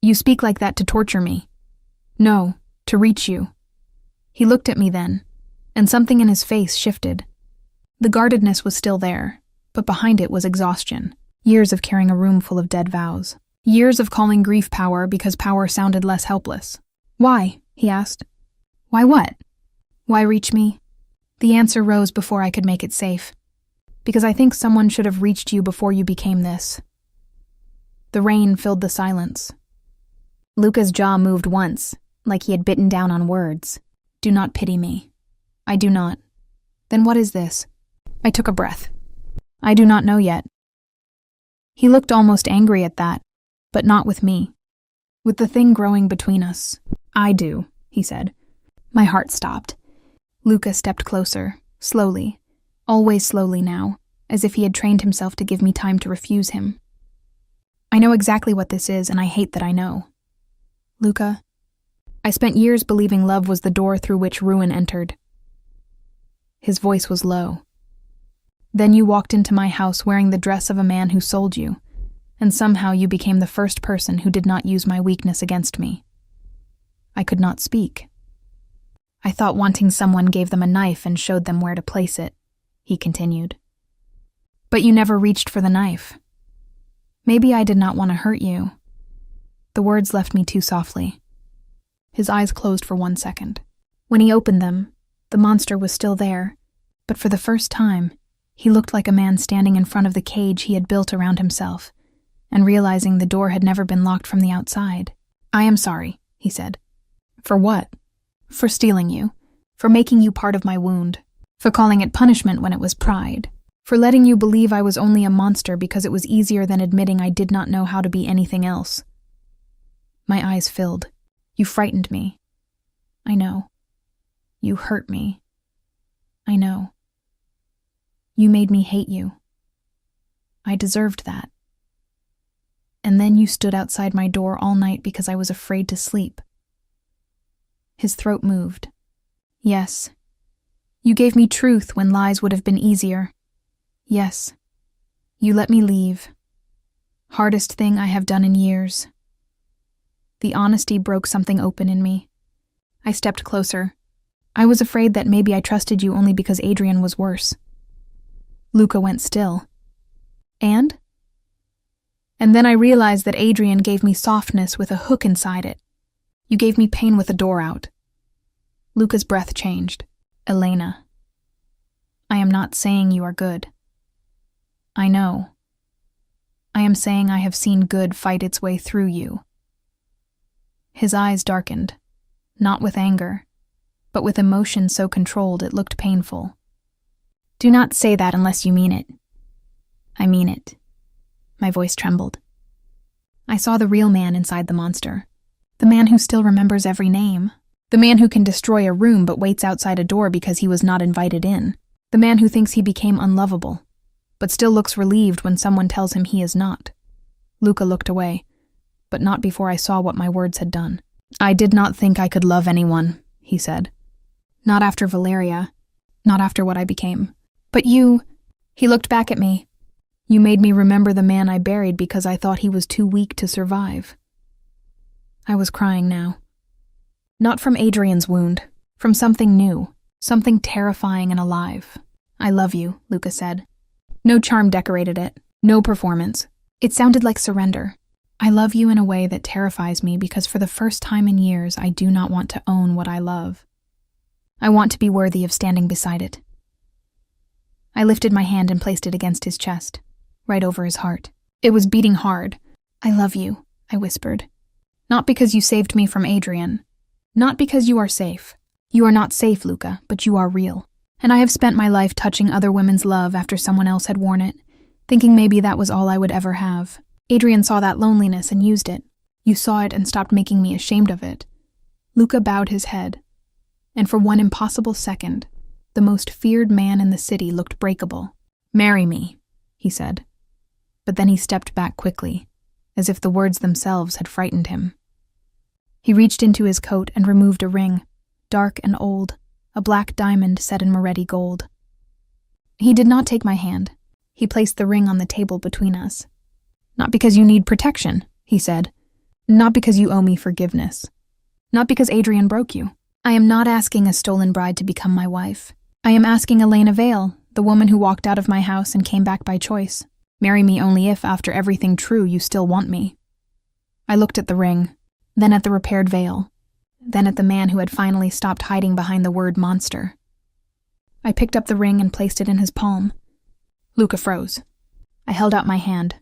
You speak like that to torture me. No, to reach you. He looked at me then, and something in his face shifted. The guardedness was still there, but behind it was exhaustion. Years of carrying a room full of dead vows. Years of calling grief power because power sounded less helpless. Why? He asked. Why what? Why reach me? The answer rose before I could make it safe. Because I think someone should have reached you before you became this. The rain filled the silence. Luca's jaw moved once, like he had bitten down on words. Do not pity me. I do not. Then what is this? I took a breath. I do not know yet. He looked almost angry at that, but not with me. With the thing growing between us. I do, he said. My heart stopped. Luca stepped closer, slowly, always slowly now, as if he had trained himself to give me time to refuse him. I know exactly what this is, and I hate that I know. Luca, I spent years believing love was the door through which ruin entered. His voice was low. Then you walked into my house wearing the dress of a man who sold you, and somehow you became the first person who did not use my weakness against me. I could not speak. I thought wanting someone gave them a knife and showed them where to place it, he continued. But you never reached for the knife. Maybe I did not want to hurt you. The words left me too softly. His eyes closed for 1 second. When he opened them, the monster was still there, but for the first time, he looked like a man standing in front of the cage he had built around himself, and realizing the door had never been locked from the outside. "I am sorry," he said. "For what?" "For stealing you. For making you part of my wound. For calling it punishment when it was pride. For letting you believe I was only a monster because it was easier than admitting I did not know how to be anything else." My eyes filled. "You frightened me. I know. You hurt me. I know. You made me hate you. I deserved that. And then you stood outside my door all night because I was afraid to sleep." His throat moved. "Yes. You gave me truth when lies would have been easier. Yes. You let me leave. Hardest thing I have done in years." The honesty broke something open in me. I stepped closer. I was afraid that maybe I trusted you only because Adrian was worse. Luca went still. And then I realized that Adrian gave me softness with a hook inside it. You gave me pain with a door out. Luca's breath changed. "Elena, I am not saying you are good. I know. I am saying I have seen good fight its way through you." His eyes darkened, not with anger, but with emotion so controlled it looked painful. "Do not say that unless you mean it." "I mean it." My voice trembled. I saw the real man inside the monster. The man who still remembers every name. The man who can destroy a room but waits outside a door because he was not invited in. The man who thinks he became unlovable, but still looks relieved when someone tells him he is not. Luca looked away, but not before I saw what my words had done. "I did not think I could love anyone," he said. "Not after Valeria. Not after what I became. But you..." He looked back at me. "You made me remember the man I buried because I thought he was too weak to survive." I was crying now. Not from Adrian's wound, from something new, something terrifying and alive. "I love you," Luca said. No charm decorated it, no performance. It sounded like surrender. I love you in a way that terrifies me because for the first time in years I do not want to own what I love. I want to be worthy of standing beside it. I lifted my hand and placed it against his chest, right over his heart. It was beating hard. "I love you," I whispered. "Not because you saved me from Adrian. Not because you are safe. You are not safe, Luca, but you are real. And I have spent my life touching other women's love after someone else had worn it, thinking maybe that was all I would ever have. Adrian saw that loneliness and used it. You saw it and stopped making me ashamed of it." Luca bowed his head, and for one impossible second, the most feared man in the city looked breakable. "Marry me," he said. But then he stepped back quickly, as if the words themselves had frightened him. He reached into his coat and removed a ring, dark and old, a black diamond set in Moretti gold. He did not take my hand. He placed the ring on the table between us. "Not because you need protection," he said. "Not because you owe me forgiveness. Not because Adrian broke you. I am not asking a stolen bride to become my wife. I am asking Elena Vale, the woman who walked out of my house and came back by choice. Marry me only if, after everything true, you still want me." I looked at the ring, then at the repaired veil, then at the man who had finally stopped hiding behind the word monster. I picked up the ring and placed it in his palm. Luca froze. I held out my hand.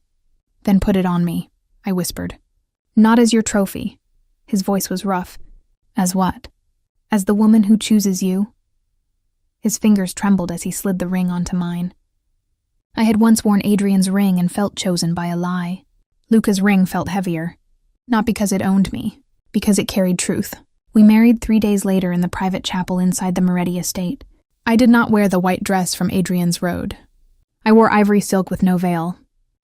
"Then put it on me," I whispered. "Not as your trophy." His voice was rough. "As what?" "As the woman who chooses you." His fingers trembled as he slid the ring onto mine. I had once worn Adrian's ring and felt chosen by a lie. Luca's ring felt heavier. Not because it owned me, because it carried truth. We married 3 days later in the private chapel inside the Moretti estate. I did not wear the white dress from Adrian's road. I wore ivory silk with no veil.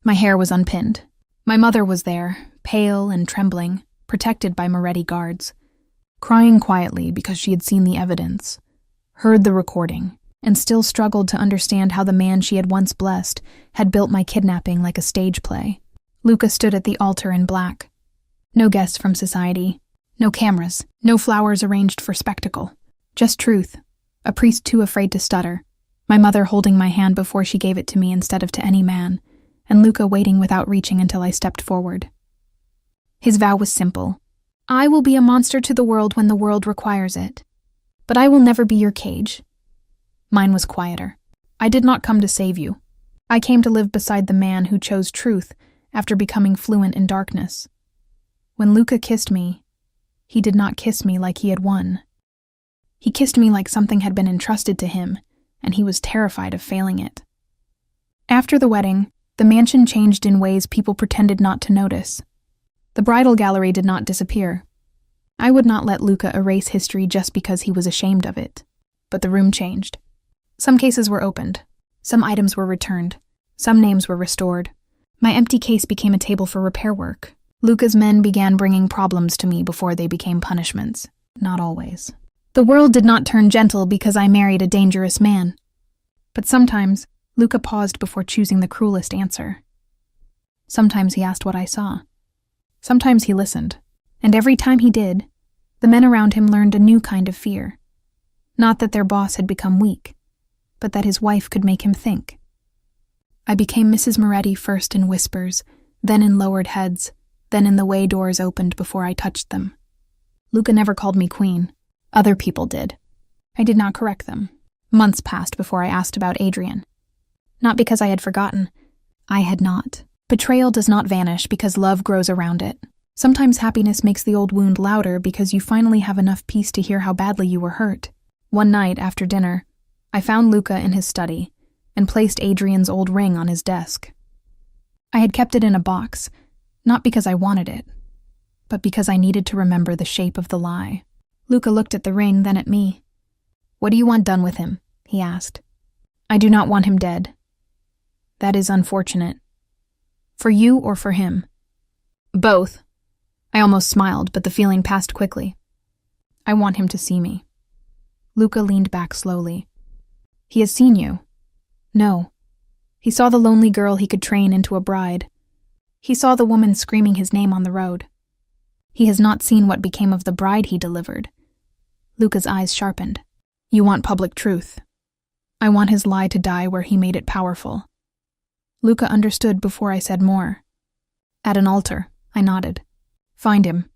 My hair was unpinned. My mother was there, pale and trembling, protected by Moretti guards, crying quietly because she had seen the evidence, heard the recording, and still struggled to understand how the man she had once blessed had built my kidnapping like a stage play. Luca stood at the altar in black. No guests from society, no cameras, no flowers arranged for spectacle. Just truth, a priest too afraid to stutter, my mother holding my hand before she gave it to me instead of to any man, and Luca waiting without reaching until I stepped forward. His vow was simple. I will be a monster to the world when the world requires it, but I will never be your cage. Mine was quieter. I did not come to save you. I came to live beside the man who chose truth after becoming fluent in darkness. When Luca kissed me, he did not kiss me like he had won. He kissed me like something had been entrusted to him, and he was terrified of failing it. After the wedding, the mansion changed in ways people pretended not to notice. The bridal gallery did not disappear. I would not let Luca erase history just because he was ashamed of it. But the room changed. Some cases were opened. Some items were returned. Some names were restored. My empty case became a table for repair work. Luca's men began bringing problems to me before they became punishments. Not always. The world did not turn gentle because I married a dangerous man. But sometimes, Luca paused before choosing the cruelest answer. Sometimes he asked what I saw. Sometimes he listened. And every time he did, the men around him learned a new kind of fear. Not that their boss had become weak, but that his wife could make him think. I became Mrs. Moretti first in whispers, then in lowered heads, then in the way doors opened before I touched them. Luca never called me queen. Other people did. I did not correct them. Months passed before I asked about Adrian. Not because I had forgotten. I had not. Betrayal does not vanish because love grows around it. Sometimes happiness makes the old wound louder because you finally have enough peace to hear how badly you were hurt. One night, after dinner, I found Luca in his study and placed Adrian's old ring on his desk. I had kept it in a box, not because I wanted it, but because I needed to remember the shape of the lie. Luca looked at the ring, then at me. "What do you want done with him?" he asked. "I do not want him dead." "That is unfortunate. For you or for him?" "Both." I almost smiled, but the feeling passed quickly. "I want him to see me." Luca leaned back slowly. "He has seen you." "No. He saw the lonely girl he could train into a bride. He saw the woman screaming his name on the road. He has not seen what became of the bride he delivered." Luca's eyes sharpened. "You want public truth. I want his lie to die where he made it powerful." Luca understood before I said more. "At an altar," I nodded. "Find him."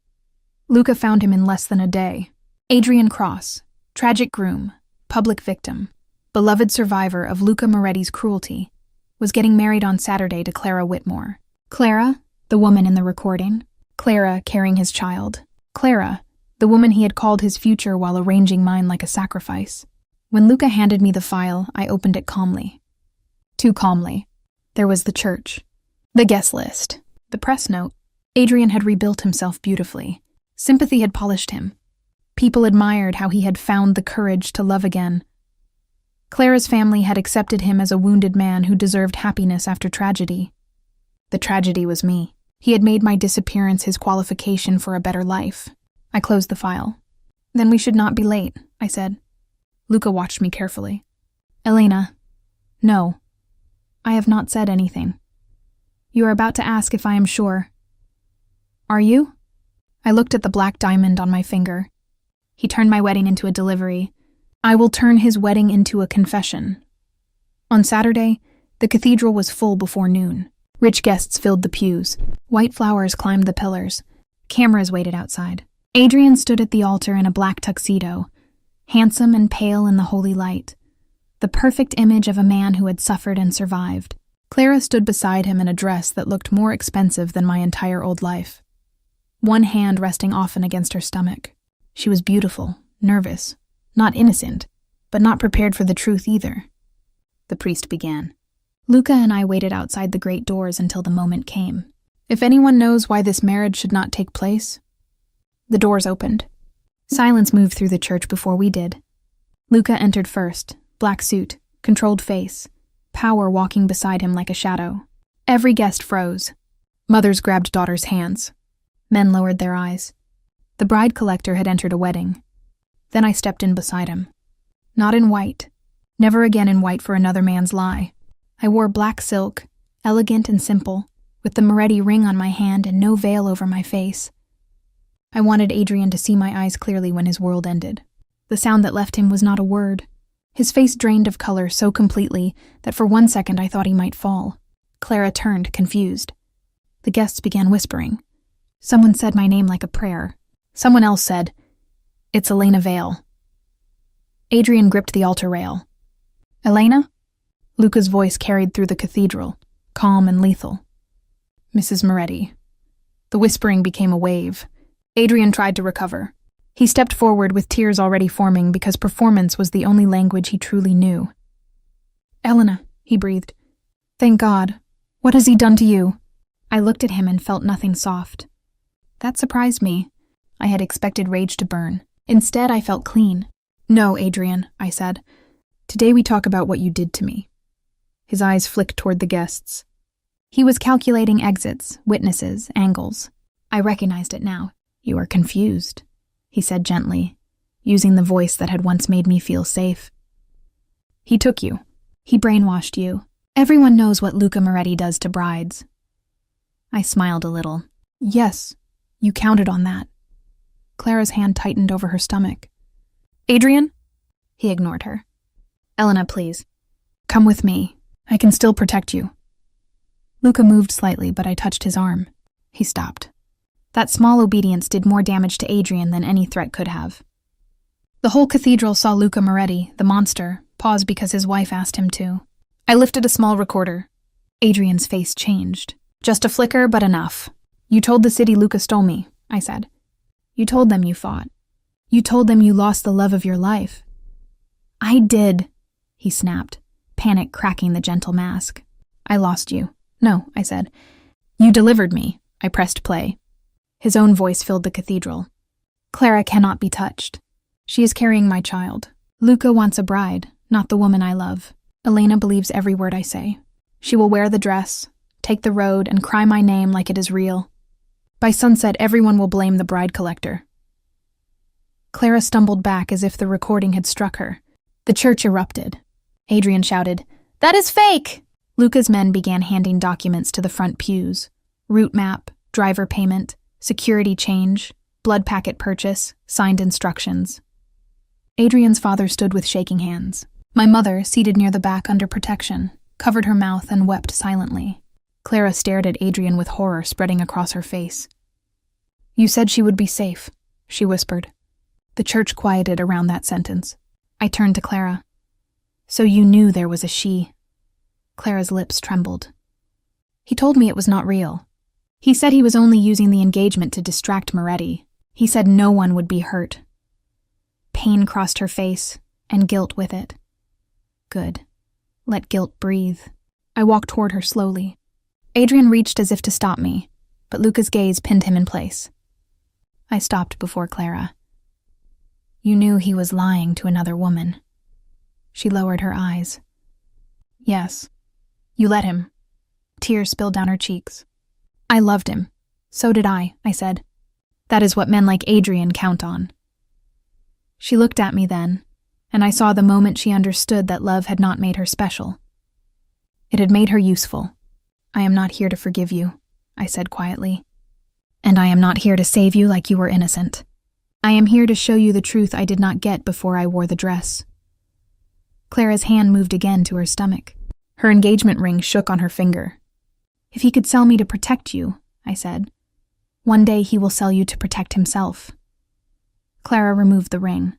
Luca found him in less than a day. Adrian Cross, tragic groom, public victim, beloved survivor of Luca Moretti's cruelty, was getting married on Saturday to Clara Whitmore. Clara, the woman in the recording. Clara carrying his child. Clara, the woman he had called his future while arranging mine like a sacrifice. When Luca handed me the file, I opened it calmly. Too calmly. There was the church, the guest list, the press note. Adrian had rebuilt himself beautifully. Sympathy had polished him. People admired how he had found the courage to love again. Clara's family had accepted him as a wounded man who deserved happiness after tragedy. The tragedy was me. He had made my disappearance his qualification for a better life. I closed the file. "Then we should not be late," I said. Luca watched me carefully. "Elena, no. I have not said anything. You are about to ask if I am sure. Are you?" I looked at the black diamond on my finger. He turned my wedding into a delivery. I will turn his wedding into a confession. On Saturday, the cathedral was full before noon. Rich guests filled the pews. White flowers climbed the pillars. Cameras waited outside. Adrian stood at the altar in a black tuxedo, handsome and pale in the holy light, the perfect image of a man who had suffered and survived. Clara stood beside him in a dress that looked more expensive than my entire old life, one hand resting often against her stomach. She was beautiful, nervous, not innocent, but not prepared for the truth either. The priest began. Luca and I waited outside the great doors until the moment came. If anyone knows why this marriage should not take place, the doors opened. Silence moved through the church before we did. Luca entered first, black suit, controlled face, power walking beside him like a shadow. Every guest froze. Mothers grabbed daughters' hands. Men lowered their eyes. The bride collector had entered a wedding. Then I stepped in beside him. Not in white. Never again in white for another man's lie. I wore black silk, elegant and simple, with the Moretti ring on my hand and no veil over my face. I wanted Adrian to see my eyes clearly when his world ended. The sound that left him was not a word. His face drained of color so completely that for 1 second I thought he might fall. Clara turned, confused. The guests began whispering. Someone said my name like a prayer. Someone else said, "It's Elena Vale." Adrian gripped the altar rail. "Elena?" Luca's voice carried through the cathedral, calm and lethal. "Mrs. Moretti." The whispering became a wave. Adrian tried to recover. He stepped forward with tears already forming because performance was the only language he truly knew. "Elena," he breathed. "Thank God. What has he done to you?" I looked at him and felt nothing soft. That surprised me. I had expected rage to burn. Instead, I felt clean. "No, Adrian," I said. "Today we talk about what you did to me." His eyes flicked toward the guests. He was calculating exits, witnesses, angles. I recognized it now. "You are confused," he said gently, using the voice that had once made me feel safe. "He took you. He brainwashed you. Everyone knows what Luca Moretti does to brides." I smiled a little. "Yes, you counted on that." Clara's hand tightened over her stomach. "Adrian?" He ignored her. "Elena, please. Come with me. I can still protect you." Luca moved slightly, but I touched his arm. He stopped. That small obedience did more damage to Adrian than any threat could have. The whole cathedral saw Luca Moretti, the monster, pause because his wife asked him to. I lifted a small recorder. Adrian's face changed. "Just a flicker, but enough. You told the city Luca stole me," I said. "You told them you fought. You told them you lost the love of your life." "I did," he snapped, panic cracking the gentle mask. "I lost you." "No," I said. "You delivered me." I pressed play. His own voice filled the cathedral. "Clara cannot be touched. She is carrying my child. Luca wants a bride, not the woman I love. Elena believes every word I say. She will wear the dress, take the road, and cry my name like it is real. By sunset, everyone will blame the bride collector." Clara stumbled back as if the recording had struck her. The church erupted. Adrian shouted, "That is fake!" Luca's men began handing documents to the front pews. Route map, driver payment, security change, blood packet purchase, signed instructions. Adrian's father stood with shaking hands. My mother, seated near the back under protection, covered her mouth and wept silently. Clara stared at Adrian with horror spreading across her face. "You said she would be safe," she whispered. The church quieted around that sentence. I turned to Clara. "So you knew there was a she." Clara's lips trembled. "He told me it was not real. He said he was only using the engagement to distract Moretti. He said no one would be hurt." Pain crossed her face, and guilt with it. Good. Let guilt breathe. I walked toward her slowly. Adrian reached as if to stop me, but Luca's gaze pinned him in place. I stopped before Clara. "You knew he was lying to another woman." She lowered her eyes. "Yes. You let him." Tears spilled down her cheeks. "I loved him. So did I said. "That is what men like Adrian count on." She looked at me then, and I saw the moment she understood that love had not made her special. It had made her useful. "I am not here to forgive you," I said quietly. "And I am not here to save you like you were innocent. I am here to show you the truth I did not get before I wore the dress." Clara's hand moved again to her stomach. Her engagement ring shook on her finger. "If he could sell me to protect you," I said, "one day he will sell you to protect himself." Clara removed the ring.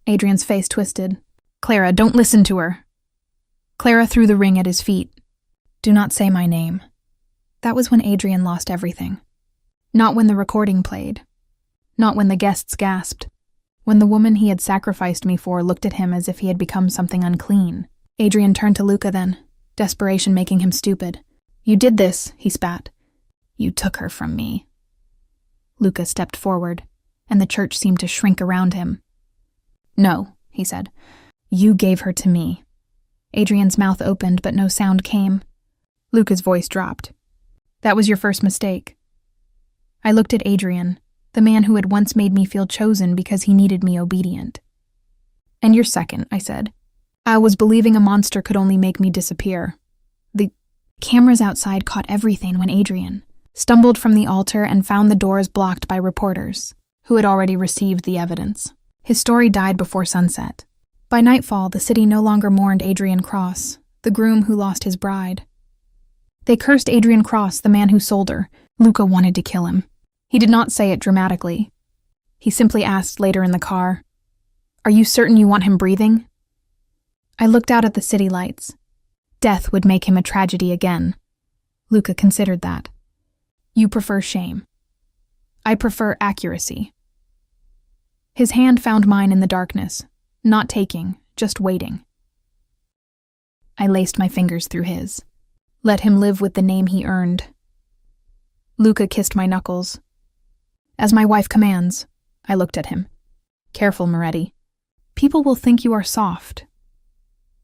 Adrian's face twisted. "Clara, don't listen to her." Clara threw the ring at his feet. "Do not say my name." That was when Adrian lost everything. Not when the recording played. Not when the guests gasped. When the woman he had sacrificed me for looked at him as if he had become something unclean. Adrian turned to Luca then, desperation making him stupid. "You did this," he spat. "You took her from me." Luca stepped forward, and the church seemed to shrink around him. "No," he said. "You gave her to me." Adrian's mouth opened, but no sound came. Luca's voice dropped. "That was your first mistake." I looked at Adrian, the man who had once made me feel chosen because he needed me obedient. "And your second," I said. "I was believing a monster could only make me disappear." The cameras outside caught everything when Adrian stumbled from the altar and found the doors blocked by reporters, who had already received the evidence. His story died before sunset. By nightfall, the city no longer mourned Adrian Cross, the groom who lost his bride. They cursed Adrian Cross, the man who sold her. Luca wanted to kill him. He did not say it dramatically. He simply asked later in the car, "Are you certain you want him breathing?" I looked out at the city lights. Death would make him a tragedy again. Luca considered that. You prefer shame. I prefer accuracy. His hand found mine in the darkness, not taking, just waiting. I laced my fingers through his. Let him live with the name he earned. Luca kissed my knuckles. As my wife commands, I looked at him. Careful, Moretti. People will think you are soft.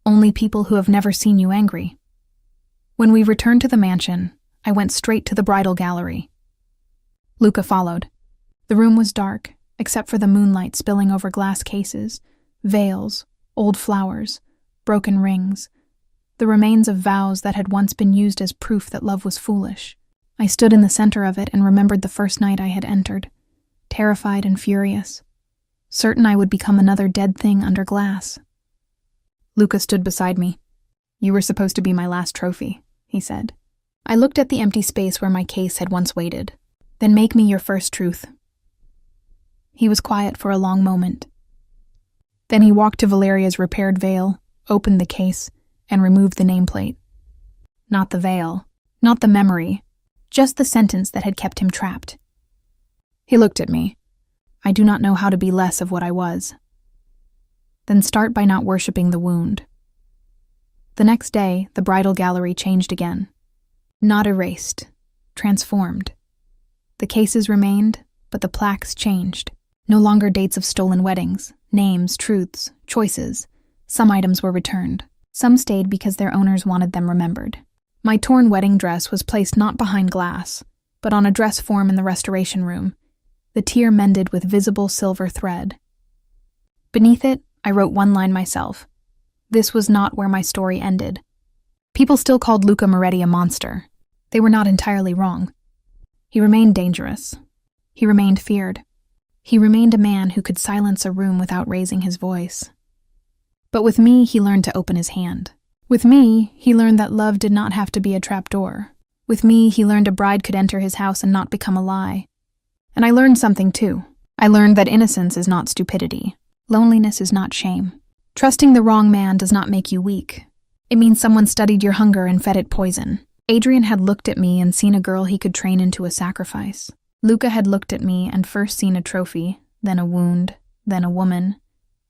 Only people who have never seen you angry. When we returned to the mansion, I went straight to the bridal gallery. Luca followed. The room was dark, except for the moonlight spilling over glass cases, veils, old flowers, broken rings, the remains of vows that had once been used as proof that love was foolish. I stood in the center of it and remembered the first night I had entered, terrified and furious, certain I would become another dead thing under glass. Luca stood beside me. You were supposed to be my last trophy, he said. I looked at the empty space where my case had once waited. Then make me your first truth. He was quiet for a long moment. Then he walked to Valeria's repaired veil, opened the case, and removed the nameplate. Not the veil, not the memory, just the sentence that had kept him trapped. He looked at me. I do not know how to be less of what I was. Then start by not worshipping the wound. The next day, the bridal gallery changed again. Not erased, transformed. The cases remained, but the plaques changed. No longer dates of stolen weddings, names, truths, choices. Some items were returned. Some stayed because their owners wanted them remembered. My torn wedding dress was placed not behind glass, but on a dress form in the restoration room, the tear mended with visible silver thread. Beneath it, I wrote one line myself. This was not where my story ended. People still called Luca Moretti a monster. They were not entirely wrong. He remained dangerous. He remained feared. He remained a man who could silence a room without raising his voice. But with me, he learned to open his hand. With me, he learned that love did not have to be a trapdoor. With me, he learned a bride could enter his house and not become a lie. And I learned something too. I learned that innocence is not stupidity. Loneliness is not shame. Trusting the wrong man does not make you weak. It means someone studied your hunger and fed it poison. Adrian had looked at me and seen a girl he could train into a sacrifice. Luca had looked at me and first seen a trophy, then a wound, then a woman,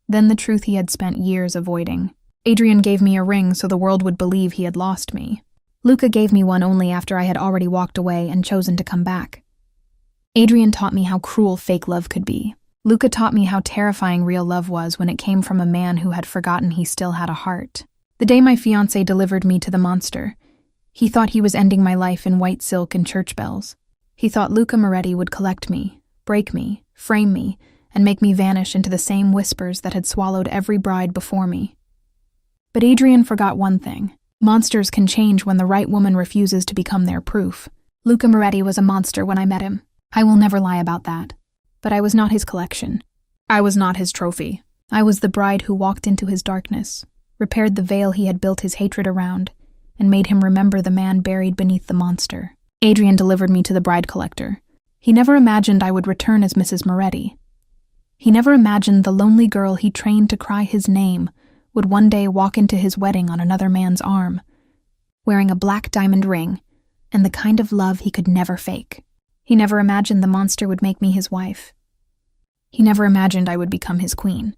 then the truth he had spent years avoiding. Adrian gave me a ring so the world would believe he had lost me. Luca gave me one only after I had already walked away and chosen to come back. Adrian taught me how cruel fake love could be. Luca taught me how terrifying real love was when it came from a man who had forgotten he still had a heart. The day my fiancé delivered me to the monster, he thought he was ending my life in white silk and church bells. He thought Luca Moretti would collect me, break me, frame me, and make me vanish into the same whispers that had swallowed every bride before me. But Adrian forgot one thing. Monsters can change when the right woman refuses to become their proof. Luca Moretti was a monster when I met him. I will never lie about that. But I was not his collection. I was not his trophy. I was the bride who walked into his darkness, repaired the veil he had built his hatred around, and made him remember the man buried beneath the monster. Adrian delivered me to the bride collector. He never imagined I would return as Mrs. Moretti. He never imagined the lonely girl he trained to cry his name would one day walk into his wedding on another man's arm, wearing a black diamond ring and the kind of love he could never fake. He never imagined the monster would make me his wife. He never imagined I would become his queen.